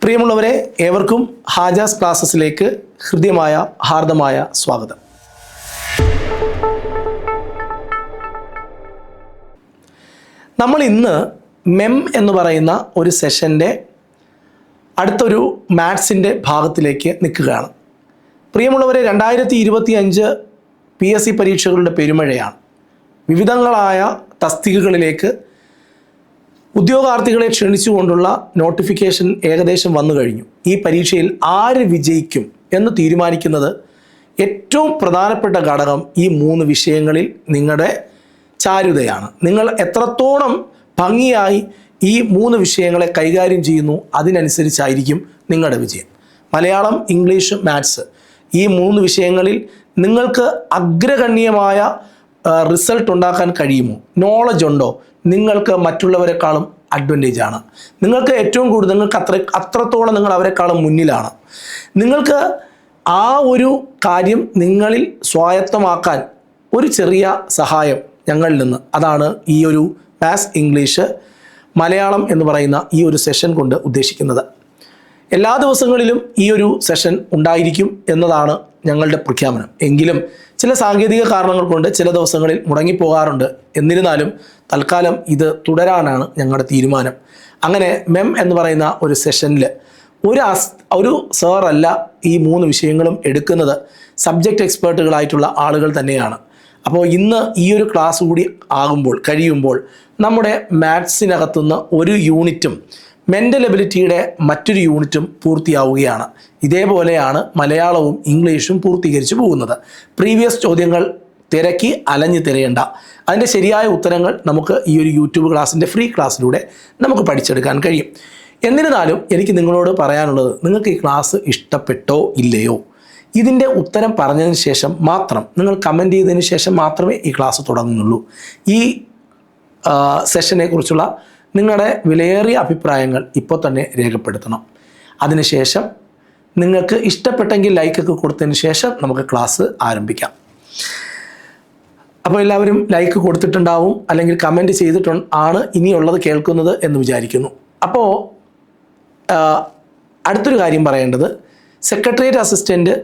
പ്രിയമുള്ളവരെ, ഏവർക്കും ഹാജാസ് ക്ലാസ്സസിലേക്ക് ഹൃദ്യമായ ഹാർദമായ സ്വാഗതം. നമ്മൾ ഇന്ന് മെം എന്ന് പറയുന്ന ഒരു സെഷൻ്റെ അടുത്തൊരു മാത്സിൻ്റെ ഭാഗത്തിലേക്ക് നിൽക്കുകയാണ്. പ്രിയമുള്ളവരെ, 2025 PSC പരീക്ഷകളുടെ പെരുമഴയാണ്. വിവിധങ്ങളായ തസ്തികകളിലേക്ക് ഉദ്യോഗാർത്ഥികളെ ക്ഷണിച്ചുകൊണ്ടുള്ള നോട്ടിഫിക്കേഷൻ ഏകദേശം വന്നു കഴിഞ്ഞു. ഈ പരീക്ഷയിൽ ആര് വിജയിക്കും എന്ന് തീരുമാനിക്കുന്നത് ഏറ്റവും പ്രധാനപ്പെട്ട ഘടകം ഈ 3 വിഷയങ്ങളിൽ നിങ്ങളുടെ ചാരുതയാണ്. നിങ്ങൾ എത്രത്തോളം ഭംഗിയായി ഈ 3 വിഷയങ്ങളെ കൈകാര്യം ചെയ്യുന്നു, അതിനനുസരിച്ചായിരിക്കും നിങ്ങളുടെ വിജയം. മലയാളം, ഇംഗ്ലീഷ്, മാത്സ് ഈ 3 വിഷയങ്ങളിൽ നിങ്ങൾക്ക് അഗ്രഗണ്യമായ റിസൾട്ട് ഉണ്ടാക്കാൻ കഴിയുമോ? നോളജ് ഉണ്ടോ? നിങ്ങൾക്ക് മറ്റുള്ളവരെക്കാളും അഡ്വാൻറ്റേജ് ആണ്. നിങ്ങൾക്ക് ഏറ്റവും കൂടുതൽ നിങ്ങൾക്ക് അത്രത്തോളം നിങ്ങൾ അവരെക്കാളും മുന്നിലാണ്. നിങ്ങൾക്ക് ആ ഒരു കാര്യം നിങ്ങളിൽ സ്വായത്തമാക്കാൻ ഒരു ചെറിയ സഹായം ഞങ്ങളിൽ നിന്ന്, അതാണ് ഈ ഒരു മാത്സ്, ഇംഗ്ലീഷ്, മലയാളം എന്ന് പറയുന്ന ഈ ഒരു സെഷൻ കൊണ്ട് ഉദ്ദേശിക്കുന്നത്. എല്ലാ ദിവസങ്ങളിലും ഈ ഒരു സെഷൻ ഉണ്ടായിരിക്കും എന്നതാണ് ഞങ്ങളുടെ പ്രഖ്യാപനം. എങ്കിലും ചില സാങ്കേതിക കാരണങ്ങൾ കൊണ്ട് ചില ദിവസങ്ങളിൽ മുടങ്ങിപ്പോകാറുണ്ട്. എന്നിരുന്നാലും തൽക്കാലം ഇത് ഞങ്ങളുടെ തീരുമാനം. അങ്ങനെ മെം എന്ന് പറയുന്ന ഒരു സെഷനിൽ ഒരു സാറല്ല ഈ 3 വിഷയങ്ങളും എടുക്കുന്നത്, സബ്ജക്റ്റ് എക്സ്പേർട്ടുകളായിട്ടുള്ള ആളുകൾ തന്നെയാണ്. അപ്പോൾ ഇന്ന് ഈ ഒരു ക്ലാസ് കൂടി കഴിയുമ്പോൾ നമ്മുടെ മാത്സിനകത്തുനിന്ന് ഒരു യൂണിറ്റും മെൻ്റൽ എബിലിറ്റിയുടെ മറ്റൊരു യൂണിറ്റും പൂർത്തിയാവുകയാണ്. ഇതേപോലെയാണ് മലയാളവും ഇംഗ്ലീഷും പൂർത്തീകരിച്ചു പോകുന്നത്. പ്രീവിയസ് ചോദ്യങ്ങൾ തിരക്കി അലഞ്ഞു തിരയേണ്ട, അതിൻ്റെ ശരിയായ ഉത്തരങ്ങൾ നമുക്ക് ഈ ഒരു യൂട്യൂബ് ക്ലാസ്സിൻ്റെ ഫ്രീ ക്ലാസ്സിലൂടെ നമുക്ക് പഠിച്ചെടുക്കാൻ കഴിയും. എന്നിരുന്നാലും എനിക്ക് നിങ്ങളോട് പറയാനുള്ളത്, നിങ്ങൾക്ക് ഈ ക്ലാസ് ഇഷ്ടപ്പെട്ടോ ഇല്ലയോ, ഇതിൻ്റെ ഉത്തരം പറഞ്ഞതിന് ശേഷം മാത്രം, നിങ്ങൾ കമൻറ്റ് ചെയ്തതിന് ശേഷം മാത്രമേ ഈ ക്ലാസ് തുടങ്ങുന്നുള്ളൂ. ഈ സെഷനെ കുറിച്ചുള്ള നിങ്ങളുടെ വിലയേറിയ അഭിപ്രായങ്ങൾ ഇപ്പോൾ തന്നെ രേഖപ്പെടുത്തണം. അതിനുശേഷം നിങ്ങൾക്ക് ഇഷ്ടപ്പെട്ടെങ്കിൽ ലൈക്കൊക്കെ കൊടുത്തതിന് ശേഷം നമുക്ക് ക്ലാസ് ആരംഭിക്കാം. അപ്പോൾ എല്ലാവരും ലൈക്ക് കൊടുത്തിട്ടുണ്ടാവും, അല്ലെങ്കിൽ കമൻറ്റ് ചെയ്തിട്ടാണ് ഇനിയുള്ളത് കേൾക്കുന്നത് എന്ന് വിചാരിക്കുന്നു. അപ്പോൾ അടുത്തൊരു കാര്യം പറയേണ്ടത്, സെക്രട്ടേറിയറ്റ് അസിസ്റ്റൻറ്റ്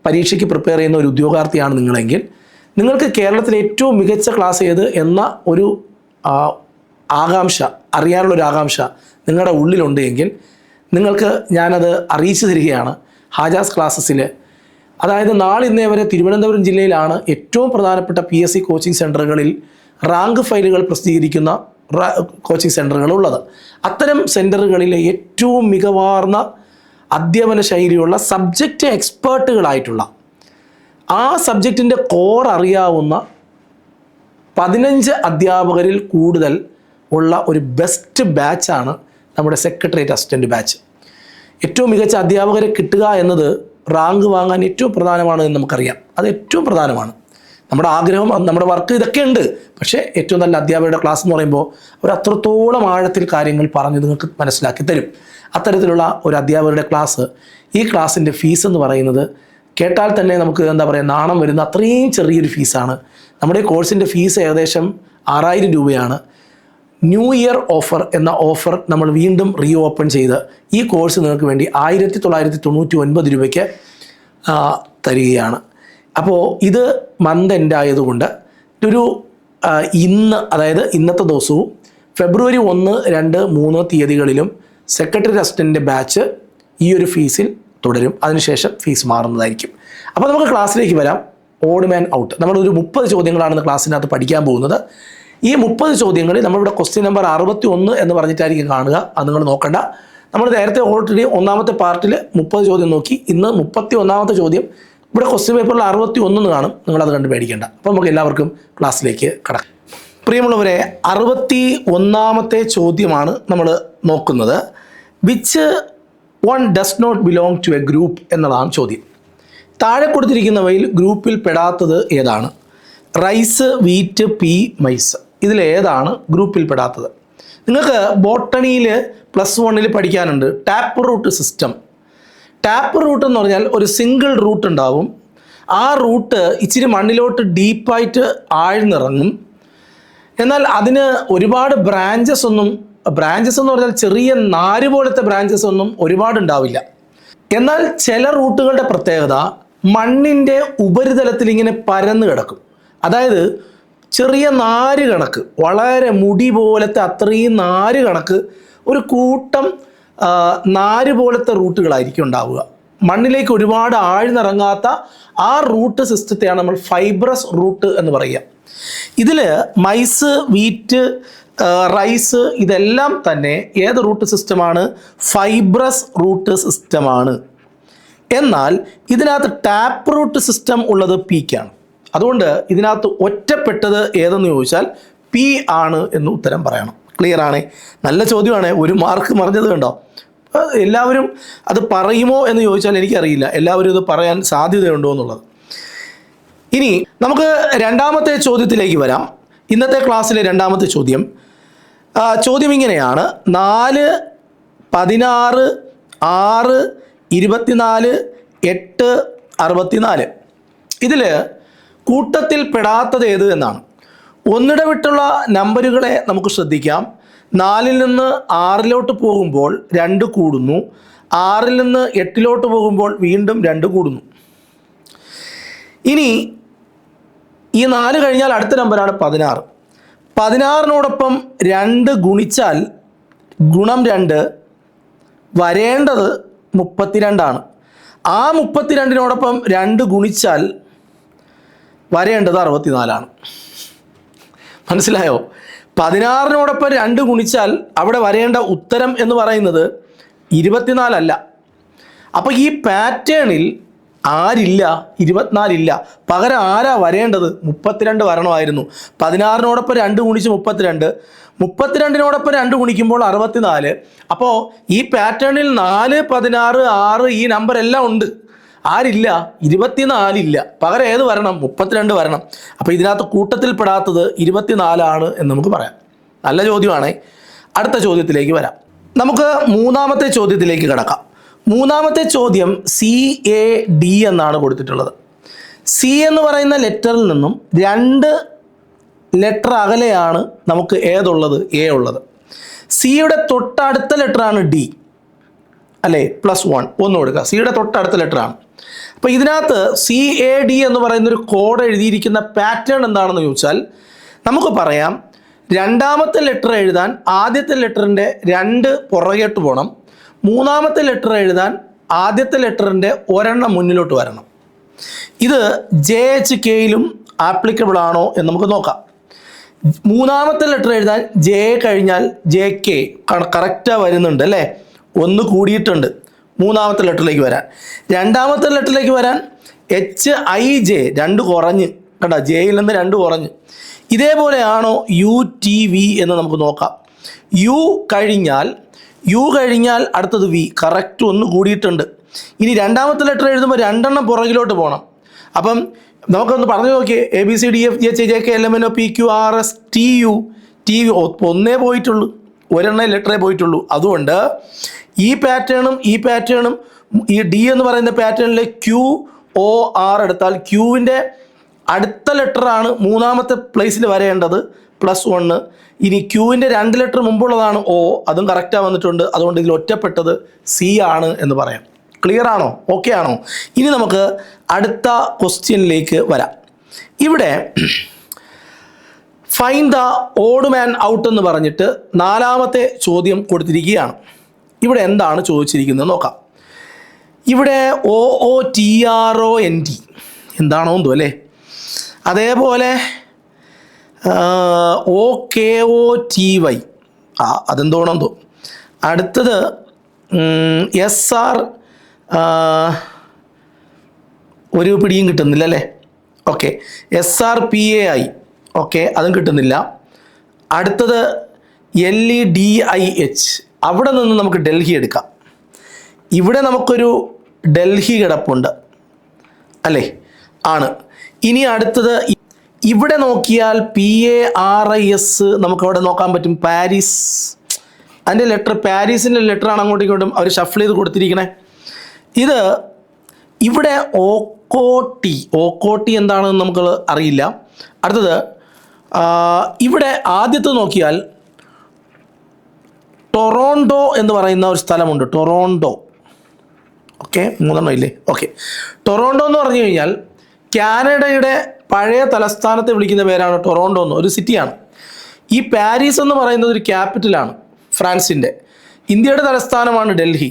പരീക്ഷയ്ക്ക് പ്രിപ്പയർ ചെയ്യുന്ന ഒരു ഉദ്യോഗാർത്ഥിയാണ് നിങ്ങളെങ്കിൽ, നിങ്ങൾക്ക് കേരളത്തിലെ ഏറ്റവും മികച്ച ക്ലാസ് ഏത് എന്ന ഒരു ആകാംക്ഷ, അറിയാനുള്ളൊരു ആകാംക്ഷ നിങ്ങളുടെ ഉള്ളിലുണ്ട് എങ്കിൽ നിങ്ങൾക്ക് ഞാനത് അറിയിച്ചു തരികയാണ്. ഹാജാസ് ക്ലാസ്സസിൽ, അതായത് നാളിന്നേ വരെ തിരുവനന്തപുരം ജില്ലയിലാണ് ഏറ്റവും പ്രധാനപ്പെട്ട PSC കോച്ചിങ് സെൻറ്ററുകളിൽ റാങ്ക് ഫയലുകൾ പ്രസിദ്ധീകരിക്കുന്ന കോച്ചിങ് സെൻറ്ററുകൾ ഉള്ളത്. അത്തരം സെൻറ്ററുകളിലെ ഏറ്റവും മികവാർന്ന അധ്യാപന ശൈലിയുള്ള സബ്ജക്റ്റ് എക്സ്പേർട്ടുകളായിട്ടുള്ള, ആ സബ്ജക്റ്റിൻ്റെ കോർ അറിയാവുന്ന 15 അധ്യാപകരിൽ കൂടുതൽ ഉള്ള ഒരു ബെസ്റ്റ് ബാച്ചാണ് നമ്മുടെ സെക്രട്ടേറിയറ്റ് അസിസ്റ്റൻ്റ് ബാച്ച്. ഏറ്റവും മികച്ച അധ്യാപകരെ കിട്ടുക എന്നത് റാങ്ക് വാങ്ങാൻ ഏറ്റവും പ്രധാനമാണ് എന്ന് നമുക്കറിയാം. അത് ഏറ്റവും പ്രധാനമാണ്. നമ്മുടെ ആഗ്രഹം, നമ്മുടെ വർക്ക് ഇതൊക്കെ ഉണ്ട്. പക്ഷേ ഏറ്റവും നല്ല അധ്യാപകരുടെ ക്ലാസ് എന്ന് പറയുമ്പോൾ അവർ അത്രത്തോളം ആഴത്തിൽ കാര്യങ്ങൾ പറഞ്ഞ് നിങ്ങൾക്ക് മനസ്സിലാക്കി തരും. അത്തരത്തിലുള്ള ഒരു അധ്യാപകരുടെ ക്ലാസ്, ഈ ക്ലാസ്സിൻ്റെ ഫീസ് എന്ന് പറയുന്നത് കേട്ടാൽ തന്നെ നമുക്ക് നാണം വരുന്ന അത്രയും ചെറിയൊരു ഫീസാണ്. നമ്മുടെ കോഴ്സിൻ്റെ ഫീസ് ഏകദേശം 6000 രൂപയാണ്. ന്യൂ ഇയർ ഓഫർ എന്ന ഓഫർ നമ്മൾ വീണ്ടും ഓപ്പൺ ചെയ്ത് ഈ കോഴ്സ് നിങ്ങൾക്ക് വേണ്ടി 1999 രൂപയ്ക്ക് തരികയാണ്. അപ്പോൾ ഇത് മന്ത് എൻഡ് ആയതുകൊണ്ട് അതായത് ഇന്നത്തെ ദിവസവും ഫെബ്രുവരി 1, 2, 3 തീയതികളിലും സെക്രട്ടറി അസിസ്റ്റൻ്റ് ബാച്ച് ഈ ഒരു ഫീസിൽ തുടരും. അതിനുശേഷം ഫീസ് മാറുന്നതായിരിക്കും. അപ്പോൾ നമുക്ക് ക്ലാസ്സിലേക്ക് വരാം. ഓഡ് മാൻ ഔട്ട്, നമ്മളൊരു 30 ചോദ്യങ്ങളാണ് ക്ലാസ്സിനകത്ത് പഠിക്കാൻ പോകുന്നത്. ഈ 30 ചോദ്യങ്ങളിൽ നമ്മളിവിടെ ക്വസ്റ്റ്യൻ നമ്പർ 61 എന്ന് പറഞ്ഞിട്ടായിരിക്കും കാണുക. അത് നിങ്ങൾ നോക്കണ്ട. നമ്മൾ നേരത്തെ ഓൾറെഡി ഒന്നാമത്തെ പാർട്ടിൽ 30 ചോദ്യം നോക്കി. ഇന്ന് 31ാമത്തെ ചോദ്യം ഇവിടെ ക്വസ്റ്റ്യൻ പേപ്പറിൽ 61 എന്ന് കാണും. നിങ്ങളത് കണ്ട് പേടിക്കേണ്ട. അപ്പോൾ നമുക്ക് എല്ലാവർക്കും ക്ലാസ്സിലേക്ക് കടക്കാം. പ്രിയമുള്ളവരെ, 61ാമത്തെ ചോദ്യമാണ് നമ്മൾ നോക്കുന്നത്. Which one does not belong to a group എന്നതാണ് ചോദ്യം. താഴെ കൊടുത്തിരിക്കുന്നവയിൽ ഗ്രൂപ്പിൽ പെടാത്തത് ഏതാണ്? Rice, wheat, pea, maize. ഇതിലേതാണ് ഗ്രൂപ്പിൽ പെടാത്തത്? നിങ്ങൾക്ക് ബോട്ടണിയിൽ +1 പഠിക്കാനുണ്ട് tap root system. Tap root എന്ന് പറഞ്ഞാൽ ഒരു സിംഗിൾ റൂട്ട് ഉണ്ടാവും. ആ റൂട്ട് ഇച്ചിരി മണ്ണിലോട്ട് ഡീപ്പായിട്ട് ആഴ്ന്നിറങ്ങും. എന്നാൽ അതിന് ഒരുപാട് ബ്രാഞ്ചസ് ഒന്നും ബ്രാഞ്ചസ് എന്ന് പറഞ്ഞാൽ ചെറിയ നാര് പോലത്തെ ബ്രാഞ്ചസ് ഒന്നും ഒരുപാടുണ്ടാവില്ല. എന്നാൽ ചില റൂട്ടുകളുടെ പ്രത്യേകത മണ്ണിൻ്റെ ഉപരിതലത്തിൽ ഇങ്ങനെ പരന്ന് കിടക്കും. അതായത് ചെറിയ നാര് കണക്ക്, വളരെ മുടി പോലത്തെ അത്രയും നാര് കണക്ക് ഒരു കൂട്ടം നാര് പോലത്തെ റൂട്ടുകളായിരിക്കും ഉണ്ടാവുക. മണ്ണിലേക്ക് ഒരുപാട് ആഴ്ന്നിറങ്ങാത്ത ആ റൂട്ട് സിസ്റ്റത്തെയാണ് നമ്മൾ ഫൈബ്രസ് റൂട്ട് എന്ന് പറയുക. ഇതിൽ മൈസ്, വീറ്റ്, റൈസ് ഇതെല്ലാം തന്നെ ഏത് റൂട്ട് സിസ്റ്റമാണ്? ഫൈബ്രസ് റൂട്ട് സിസ്റ്റമാണ്. എന്നാൽ ഇതിനകത്ത് ടാപ്പ് റൂട്ട് സിസ്റ്റം ഉള്ളത് പീക്കാണ്. അതുകൊണ്ട് ഇതിനകത്ത് ഒറ്റപ്പെട്ടത് ഏതെന്ന് ചോദിച്ചാൽ പി ആണ് എന്ന് ഉത്തരം പറയണം. ക്ലിയർ ആണ്? നല്ല ചോദ്യമാണ്. ഒരു മാർക്ക് മറിഞ്ഞത് കണ്ടോ? എല്ലാവരും അത് പറയുമോ എന്ന് ചോദിച്ചാൽ എനിക്കറിയില്ല, എല്ലാവരും ഇത് പറയാൻ സാധ്യതയുണ്ടോ എന്നുള്ളത്. ഇനി നമുക്ക് രണ്ടാമത്തെ ചോദ്യത്തിലേക്ക് വരാം. ഇന്നത്തെ ക്ലാസ്സിലെ രണ്ടാമത്തെ ചോദ്യം ഇങ്ങനെയാണ്: 4, 16, 6, 24, 8, 64. ഇതിൽ കൂട്ടത്തിൽ പെടാത്തത് ഏത് എന്നാണ്. ഒന്നിടവിട്ടുള്ള നമ്പറുകളെ നമുക്ക് ശ്രദ്ധിക്കാം. 4-ൽ നിന്ന് 6-ലോട്ട് പോകുമ്പോൾ 2 കൂടുന്നു. 6-ൽ നിന്ന് 8-ലോട്ട് പോകുമ്പോൾ വീണ്ടും 2 കൂടുന്നു. ഇനി ഈ 4 കഴിഞ്ഞാൽ അടുത്ത നമ്പറാണ് 16. 16നോടൊപ്പം 2 ഗുണിച്ചാൽ ഗുണം 2 വരേണ്ടത് 32ആണ്. ആ 32നോടൊപ്പം 2 ഗുണിച്ചാൽ വരേണ്ടത് 64ആണ്. മനസ്സിലായോ? 16നോടൊപ്പം 2 ഗുണിച്ചാൽ അവിടെ വരേണ്ട ഉത്തരം എന്ന് പറയുന്നത് 24 അല്ല. അപ്പോൾ ഈ പാറ്റേണിൽ ആരില്ല? 24 ഇല്ല. പകരം ആരാ വരേണ്ടത്? 32 വരണമായിരുന്നു. 16നോടൊപ്പം 2 ഗുണിച്ച് 32, 32നോടൊപ്പം 2 ഗുണിക്കുമ്പോൾ 64. അപ്പോൾ ഈ പാറ്റേണിൽ 4, 16, 6 ഈ നമ്പർ എല്ലാം ഉണ്ട്. ആരില്ല? 24 ഇല്ല. പകരം ഏത് വരണം? 32 വരണം. അപ്പോൾ ഇതിനകത്ത് കൂട്ടത്തിൽ പെടാത്തത് 24 എന്ന് നമുക്ക് പറയാം. നല്ല ചോദ്യമാണ്. അടുത്ത ചോദ്യത്തിലേക്ക് വരാം. നമുക്ക് മൂന്നാമത്തെ ചോദ്യത്തിലേക്ക് കിടക്കാം. മൂന്നാമത്തെ ചോദ്യം CAD എന്നാണ് കൊടുത്തിട്ടുള്ളത്. സി എന്ന് പറയുന്ന ലെറ്ററിൽ നിന്നും 2 ലെറ്റർ അകലെയാണ് നമുക്ക് ഏതുള്ളത്? എ ഉള്ളത്. സിയുടെ തൊട്ടടുത്ത ലെറ്ററാണ് ഡി അല്ലേ? +1 ഒന്ന് കൊടുക്കുക. സിയുടെ തൊട്ടടുത്ത ലെറ്ററാണ്. അപ്പോൾ ഇതിനകത്ത് CAD എന്ന് പറയുന്നൊരു കോഡ് എഴുതിയിരിക്കുന്ന പാറ്റേൺ എന്താണെന്ന് ചോദിച്ചാൽ നമുക്ക് പറയാം, രണ്ടാമത്തെ ലെറ്റർ എഴുതാൻ ആദ്യത്തെ ലെറ്ററിൻ്റെ 2 പുറകോട്ട് പോകണം. മൂന്നാമത്തെ ലെറ്റർ എഴുതാൻ ആദ്യത്തെ ലെറ്ററിൻ്റെ ഒരെണ്ണം മുന്നിലോട്ട് വരണം. ഇത് JHKയിലും ആപ്ലിക്കബിൾ ആണോ എന്ന് നമുക്ക് നോക്കാം. മൂന്നാമത്തെ ലെറ്റർ എഴുതാൻ ജെ കഴിഞ്ഞാൽ JK കറക്റ്റാണ് വരുന്നുണ്ട് അല്ലേ? 1 കൂടിയിട്ടുണ്ട് മൂന്നാമത്തെ ലെറ്ററിലേക്ക് വരാൻ. രണ്ടാമത്തെ ലെറ്ററിലേക്ക് വരാൻ HIJ 2 കുറഞ്ഞ് കണ്ടോ? ജെയിൽ നിന്ന് 2 കുറഞ്ഞ്. ഇതേപോലെയാണോ UTV എന്ന് നമുക്ക് നോക്കാം. യു കഴിഞ്ഞാൽ അടുത്തത് വി, കറക്റ്റ് 1 കൂടിയിട്ടുണ്ട്. ഇനി രണ്ടാമത്തെ ലെറ്റർ എഴുതുമ്പോൾ 2 എണ്ണം പുറകിലോട്ട് പോകണം. അപ്പം നമുക്കൊന്ന് പറഞ്ഞു നോക്കിയേ. ABCDFGHIJK LMNO PQRS TU ഒന്നേ പോയിട്ടുള്ളൂ, ഒരെണ്ണേ ലെറ്ററേ പോയിട്ടുള്ളൂ. അതുകൊണ്ട് ഈ പാറ്റേണും ഈ ഡി എന്ന് പറയുന്ന പാറ്റേണിലെ QOR എടുത്താൽ ക്യൂവിൻ്റെ അടുത്ത ലെറ്ററാണ് മൂന്നാമത്തെ പ്ലേസിൽ വരേണ്ടത് +1. ഇനി ക്യൂവിൻ്റെ 2 ലെറ്റർ മുമ്പുള്ളതാണ് O, അതും കറക്റ്റാണ് വന്നിട്ടുണ്ട്. അതുകൊണ്ട് ഇതിൽ ഒറ്റപ്പെട്ടത് C ആണ് എന്ന് പറയാം. ക്ലിയർ ആണോ? ഓക്കെ ആണോ? ഇനി നമുക്ക് അടുത്ത ക്വസ്റ്റ്യനിലേക്ക് വരാം. ഇവിടെ find the odd man out എന്ന് പറഞ്ഞിട്ട് 4ാമത്തെ ചോദ്യം കൊടുത്തിരിക്കുകയാണ്. ഇവിടെ എന്താണ് ചോദിച്ചിരിക്കുന്നത് നോക്കാം. ഇവിടെ OOTRONT എന്താണോ എന്തോ അല്ലേ? അതേപോലെ OKOTY അതെന്തോണെന്തോ. അടുത്തത് SR ഒരു പിടിയും കിട്ടുന്നില്ല അല്ലേ? ഓക്കെ. SRPAI ഓക്കെ, അതും കിട്ടുന്നില്ല. അടുത്തത് LEDIH, അവിടെ നിന്ന് നമുക്ക് ഡൽഹി എടുക്കാം. ഇവിടെ നമുക്കൊരു ഡൽഹി കിടപ്പുണ്ട് അല്ലേ? ആണ്. ഇനി അടുത്തത് ഇവിടെ നോക്കിയാൽ PARIS നമുക്കവിടെ നോക്കാൻ പറ്റും. പാരീസ്, അതിൻ്റെ ലെറ്റർ പാരീസിൻ്റെ ലെറ്ററാണ് അങ്ങോട്ടും ഇങ്ങോട്ടും അവർ ഷഫിൾ ചെയ്ത് കൊടുത്തിരിക്കണേ. ഇത് ഇവിടെ OKOT എന്താണെന്ന് നമുക്ക് അറിയില്ല. അടുത്തത് ഇവിടെ ആദ്യത്തെ നോക്കിയാൽ ടൊറോണ്ടോ എന്ന് പറയുന്ന ഒരു സ്ഥലമുണ്ട്. ടൊറോണ്ടോ. ഓക്കെ, 3 ഇല്ലേ? ഓക്കെ. ടൊറോണ്ടോ എന്ന് പറഞ്ഞു കഴിഞ്ഞാൽ കാനഡയുടെ പഴയ തലസ്ഥാനത്തെ വിളിക്കുന്ന പേരാണ് ടൊറോണ്ടോ എന്ന്, ഒരു സിറ്റിയാണ്. ഈ പാരീസ് എന്ന് പറയുന്നത് ഒരു ക്യാപിറ്റലാണ് ഫ്രാൻസിൻ്റെ. ഇന്ത്യയുടെ തലസ്ഥാനമാണ് ഡൽഹി.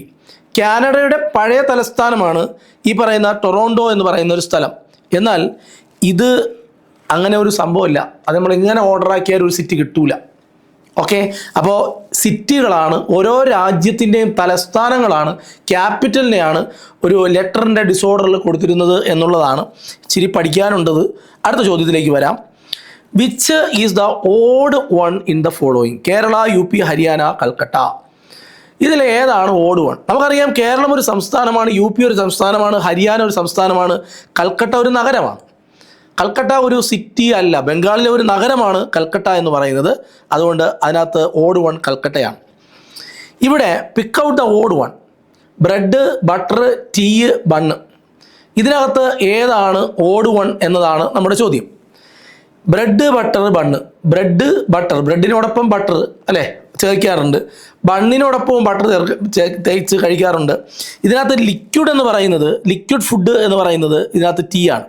കാനഡയുടെ പഴയ തലസ്ഥാനമാണ് ഈ പറയുന്ന ടൊറോണ്ടോ എന്ന് പറയുന്ന ഒരു സ്ഥലം. എന്നാൽ ഇത് അങ്ങനെ ഒരു സംഭവമില്ല. അത് നമ്മൾ ഇങ്ങനെ ഓർഡറാക്കിയാൽ ഒരു സിറ്റി കിട്ടൂല. ഓക്കെ, അപ്പോൾ സിറ്റികളാണ്, ഓരോ രാജ്യത്തിൻ്റെയും തലസ്ഥാനങ്ങളാണ്, ക്യാപിറ്റലിനെയാണ് ഒരു ലെറ്ററിൻ്റെ ഡിസോർഡറിൽ കൊടുത്തിരുന്നത് എന്നുള്ളതാണ് ഇച്ചിരി പഠിക്കാനുണ്ടത്. അടുത്ത ചോദ്യത്തിലേക്ക് വരാം. Which is the odd one in the following? Kerala, UP, Haryana, Calcutta. ഇതിൽ ഏതാണ് ഓഡ് വൺ? നമുക്കറിയാം കേരളം ഒരു സംസ്ഥാനമാണ്, UP ഒരു സംസ്ഥാനമാണ്, ഹരിയാന ഒരു സംസ്ഥാനമാണ്, കൽക്കട്ട ഒരു നഗരമാണ്. കൽക്കട്ട ഒരു സിറ്റി അല്ല, ബംഗാളിലെ ഒരു നഗരമാണ് കൽക്കട്ട എന്ന് പറയുന്നത്. അതുകൊണ്ട് അതിനകത്ത് ഓഡ് വൺ കൽക്കട്ടയാണ്. ഇവിടെ pick out the odd one. Bread, butter, tea, bun. ഇതിനകത്ത് ഏതാണ് ഓഡ് വൺ എന്നതാണ് നമ്മുടെ ചോദ്യം. Bread, butter, bun. Bread, butter, ബ്രെഡിനോടൊപ്പം ബട്ടർ അല്ലേ ചേർക്കാറുണ്ട്, ബണ്ണിനോടൊപ്പം ബട്ടർ തേച്ച് കഴിക്കാറുണ്ട്. ഇതിനകത്ത് ലിക്വിഡ് എന്ന് പറയുന്നത്, ലിക്വിഡ് ഫുഡ് എന്ന് പറയുന്നത് ഇതിനകത്ത് ടീ ആണ്.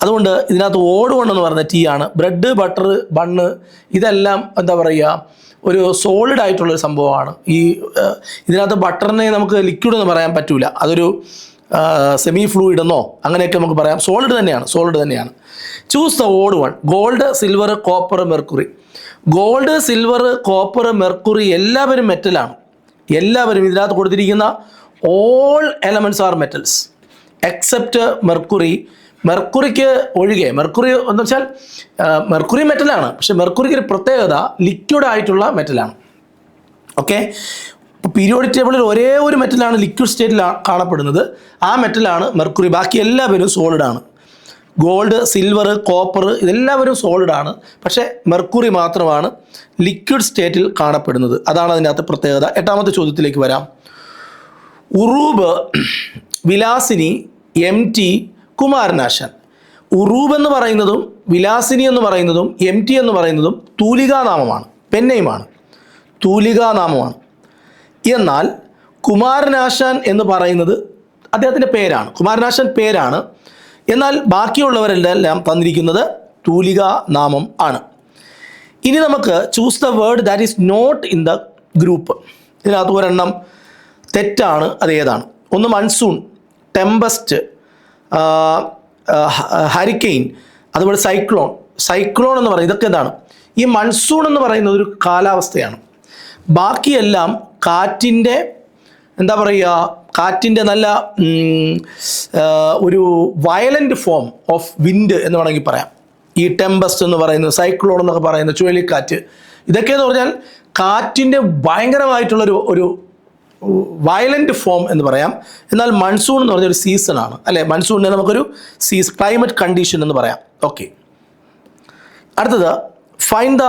അതുകൊണ്ട് ഇതിനകത്ത് ഓഡ് വൺ എന്ന് പറയുന്നത് ടീ ആണ്. ബ്രെഡ്, ബട്ടർ, ബണ്ണ് ഇതെല്ലാം എന്താ പറയുക, ഒരു സോളിഡ് ആയിട്ടുള്ളൊരു സംഭവമാണ്. ഇതിനകത്ത് ബട്ടറിനെ നമുക്ക് ലിക്വിഡ് എന്ന് പറയാൻ പറ്റൂല, അതൊരു സെമി ഫ്ലൂയിഡ് എന്നോ അങ്ങനെയൊക്കെ നമുക്ക് പറയാം. സോളിഡ് തന്നെയാണ്. Choose the odd one. Gold, silver, copper, mercury. Gold, silver, copper, mercury എല്ലാവരും മെറ്റലാണ്. എല്ലാവരും ഇതിനകത്ത് കൊടുത്തിരിക്കുന്ന all elements are metals except mercury. മെർക്കുറിക്ക് ഒഴികെ, മെർക്കുറി എന്ന് വെച്ചാൽ മെർക്കുറി മെറ്റലാണ്, പക്ഷെ മെർക്കുറിക്ക് ഒരു പ്രത്യേകത ലിക്വിഡ് ആയിട്ടുള്ള മെറ്റലാണ്. ഓക്കെ, പീരിയോഡിക് ടേബിളിൽ ഒരേ ഒരു മെറ്റലാണ് ലിക്വിഡ് സ്റ്റേറ്റിൽ കാണപ്പെടുന്നത്, ആ മെറ്റലാണ് മെർക്കുറി. ബാക്കി എല്ലാവരും സോളിഡാണ്. ഗോൾഡ്, സിൽവർ, കോപ്പർ ഇതെല്ലാവരും സോളിഡാണ്, പക്ഷേ മെർക്കുറി മാത്രമാണ് ലിക്വിഡ് സ്റ്റേറ്റിൽ കാണപ്പെടുന്നത്. അതാണ് അതിനകത്ത് പ്രത്യേകത. 8ാമത്തെ ചോദ്യത്തിലേക്ക് വരാം. ഉറൂബ്, വിലാസിനി, MT, കുമാരനാശാൻ. ഉറൂബ് എന്ന് പറയുന്നതും വിലാസിനി എന്ന് പറയുന്നതും MT എന്ന് പറയുന്നതും തൂലികാനാമമാണ്, പെന്നെയുമാണ്, തൂലികാനാമമാണ്. എന്നാൽ കുമാരനാശാൻ എന്ന് പറയുന്നത് അദ്ദേഹത്തിൻ്റെ പേരാണ്, കുമാരനാശാൻ പേരാണ്. എന്നാൽ ബാക്കിയുള്ളവരെല്ലാം തന്നിരിക്കുന്നത് തൂലികാ നാമം ആണ്. ഇനി നമുക്ക് choose the word that is not in the group. ഇതിനകത്ത് ഒരെണ്ണം തെറ്റാണ്. അത് ഏതാണ്? ഒന്ന് മൺസൂൺ, ടെമ്പസ്റ്റ്, ഹരിക്കെയിൻ, അതുപോലെ സൈക്ലോൺ എന്ന് പറയുന്നത് ഇതൊക്കെ എന്താണ്? ഈ മൺസൂൺ എന്ന് പറയുന്നത് ഒരു കാലാവസ്ഥയാണ്. ബാക്കിയെല്ലാം കാറ്റിൻ്റെ എന്താ പറയുക, കാറ്റിൻ്റെ നല്ല ഒരു വയലൻ്റ് ഫോം ഓഫ് വിൻഡ് എന്ന് വേണമെങ്കിൽ പറയാം. ഈ ടെമ്പസ്റ്റ് എന്ന് പറയുന്നത്, സൈക്ലോൺ എന്നൊക്കെ പറയുന്നത്, ചുഴലിക്കാറ്റ്, ഇതൊക്കെയെന്ന് പറഞ്ഞാൽ കാറ്റിൻ്റെ ഭയങ്കരമായിട്ടുള്ളൊരു ഒരു വയലൻ്റ് ഫോം എന്ന് പറയാം. എന്നാൽ മൺസൂൺ എന്ന് പറഞ്ഞൊരു സീസണാണ് അല്ലേ? മൺസൂണിനെ നമുക്കൊരു ക്ലൈമറ്റ് കണ്ടീഷൻ എന്ന് പറയാം. ഓക്കെ, അടുത്തത് find the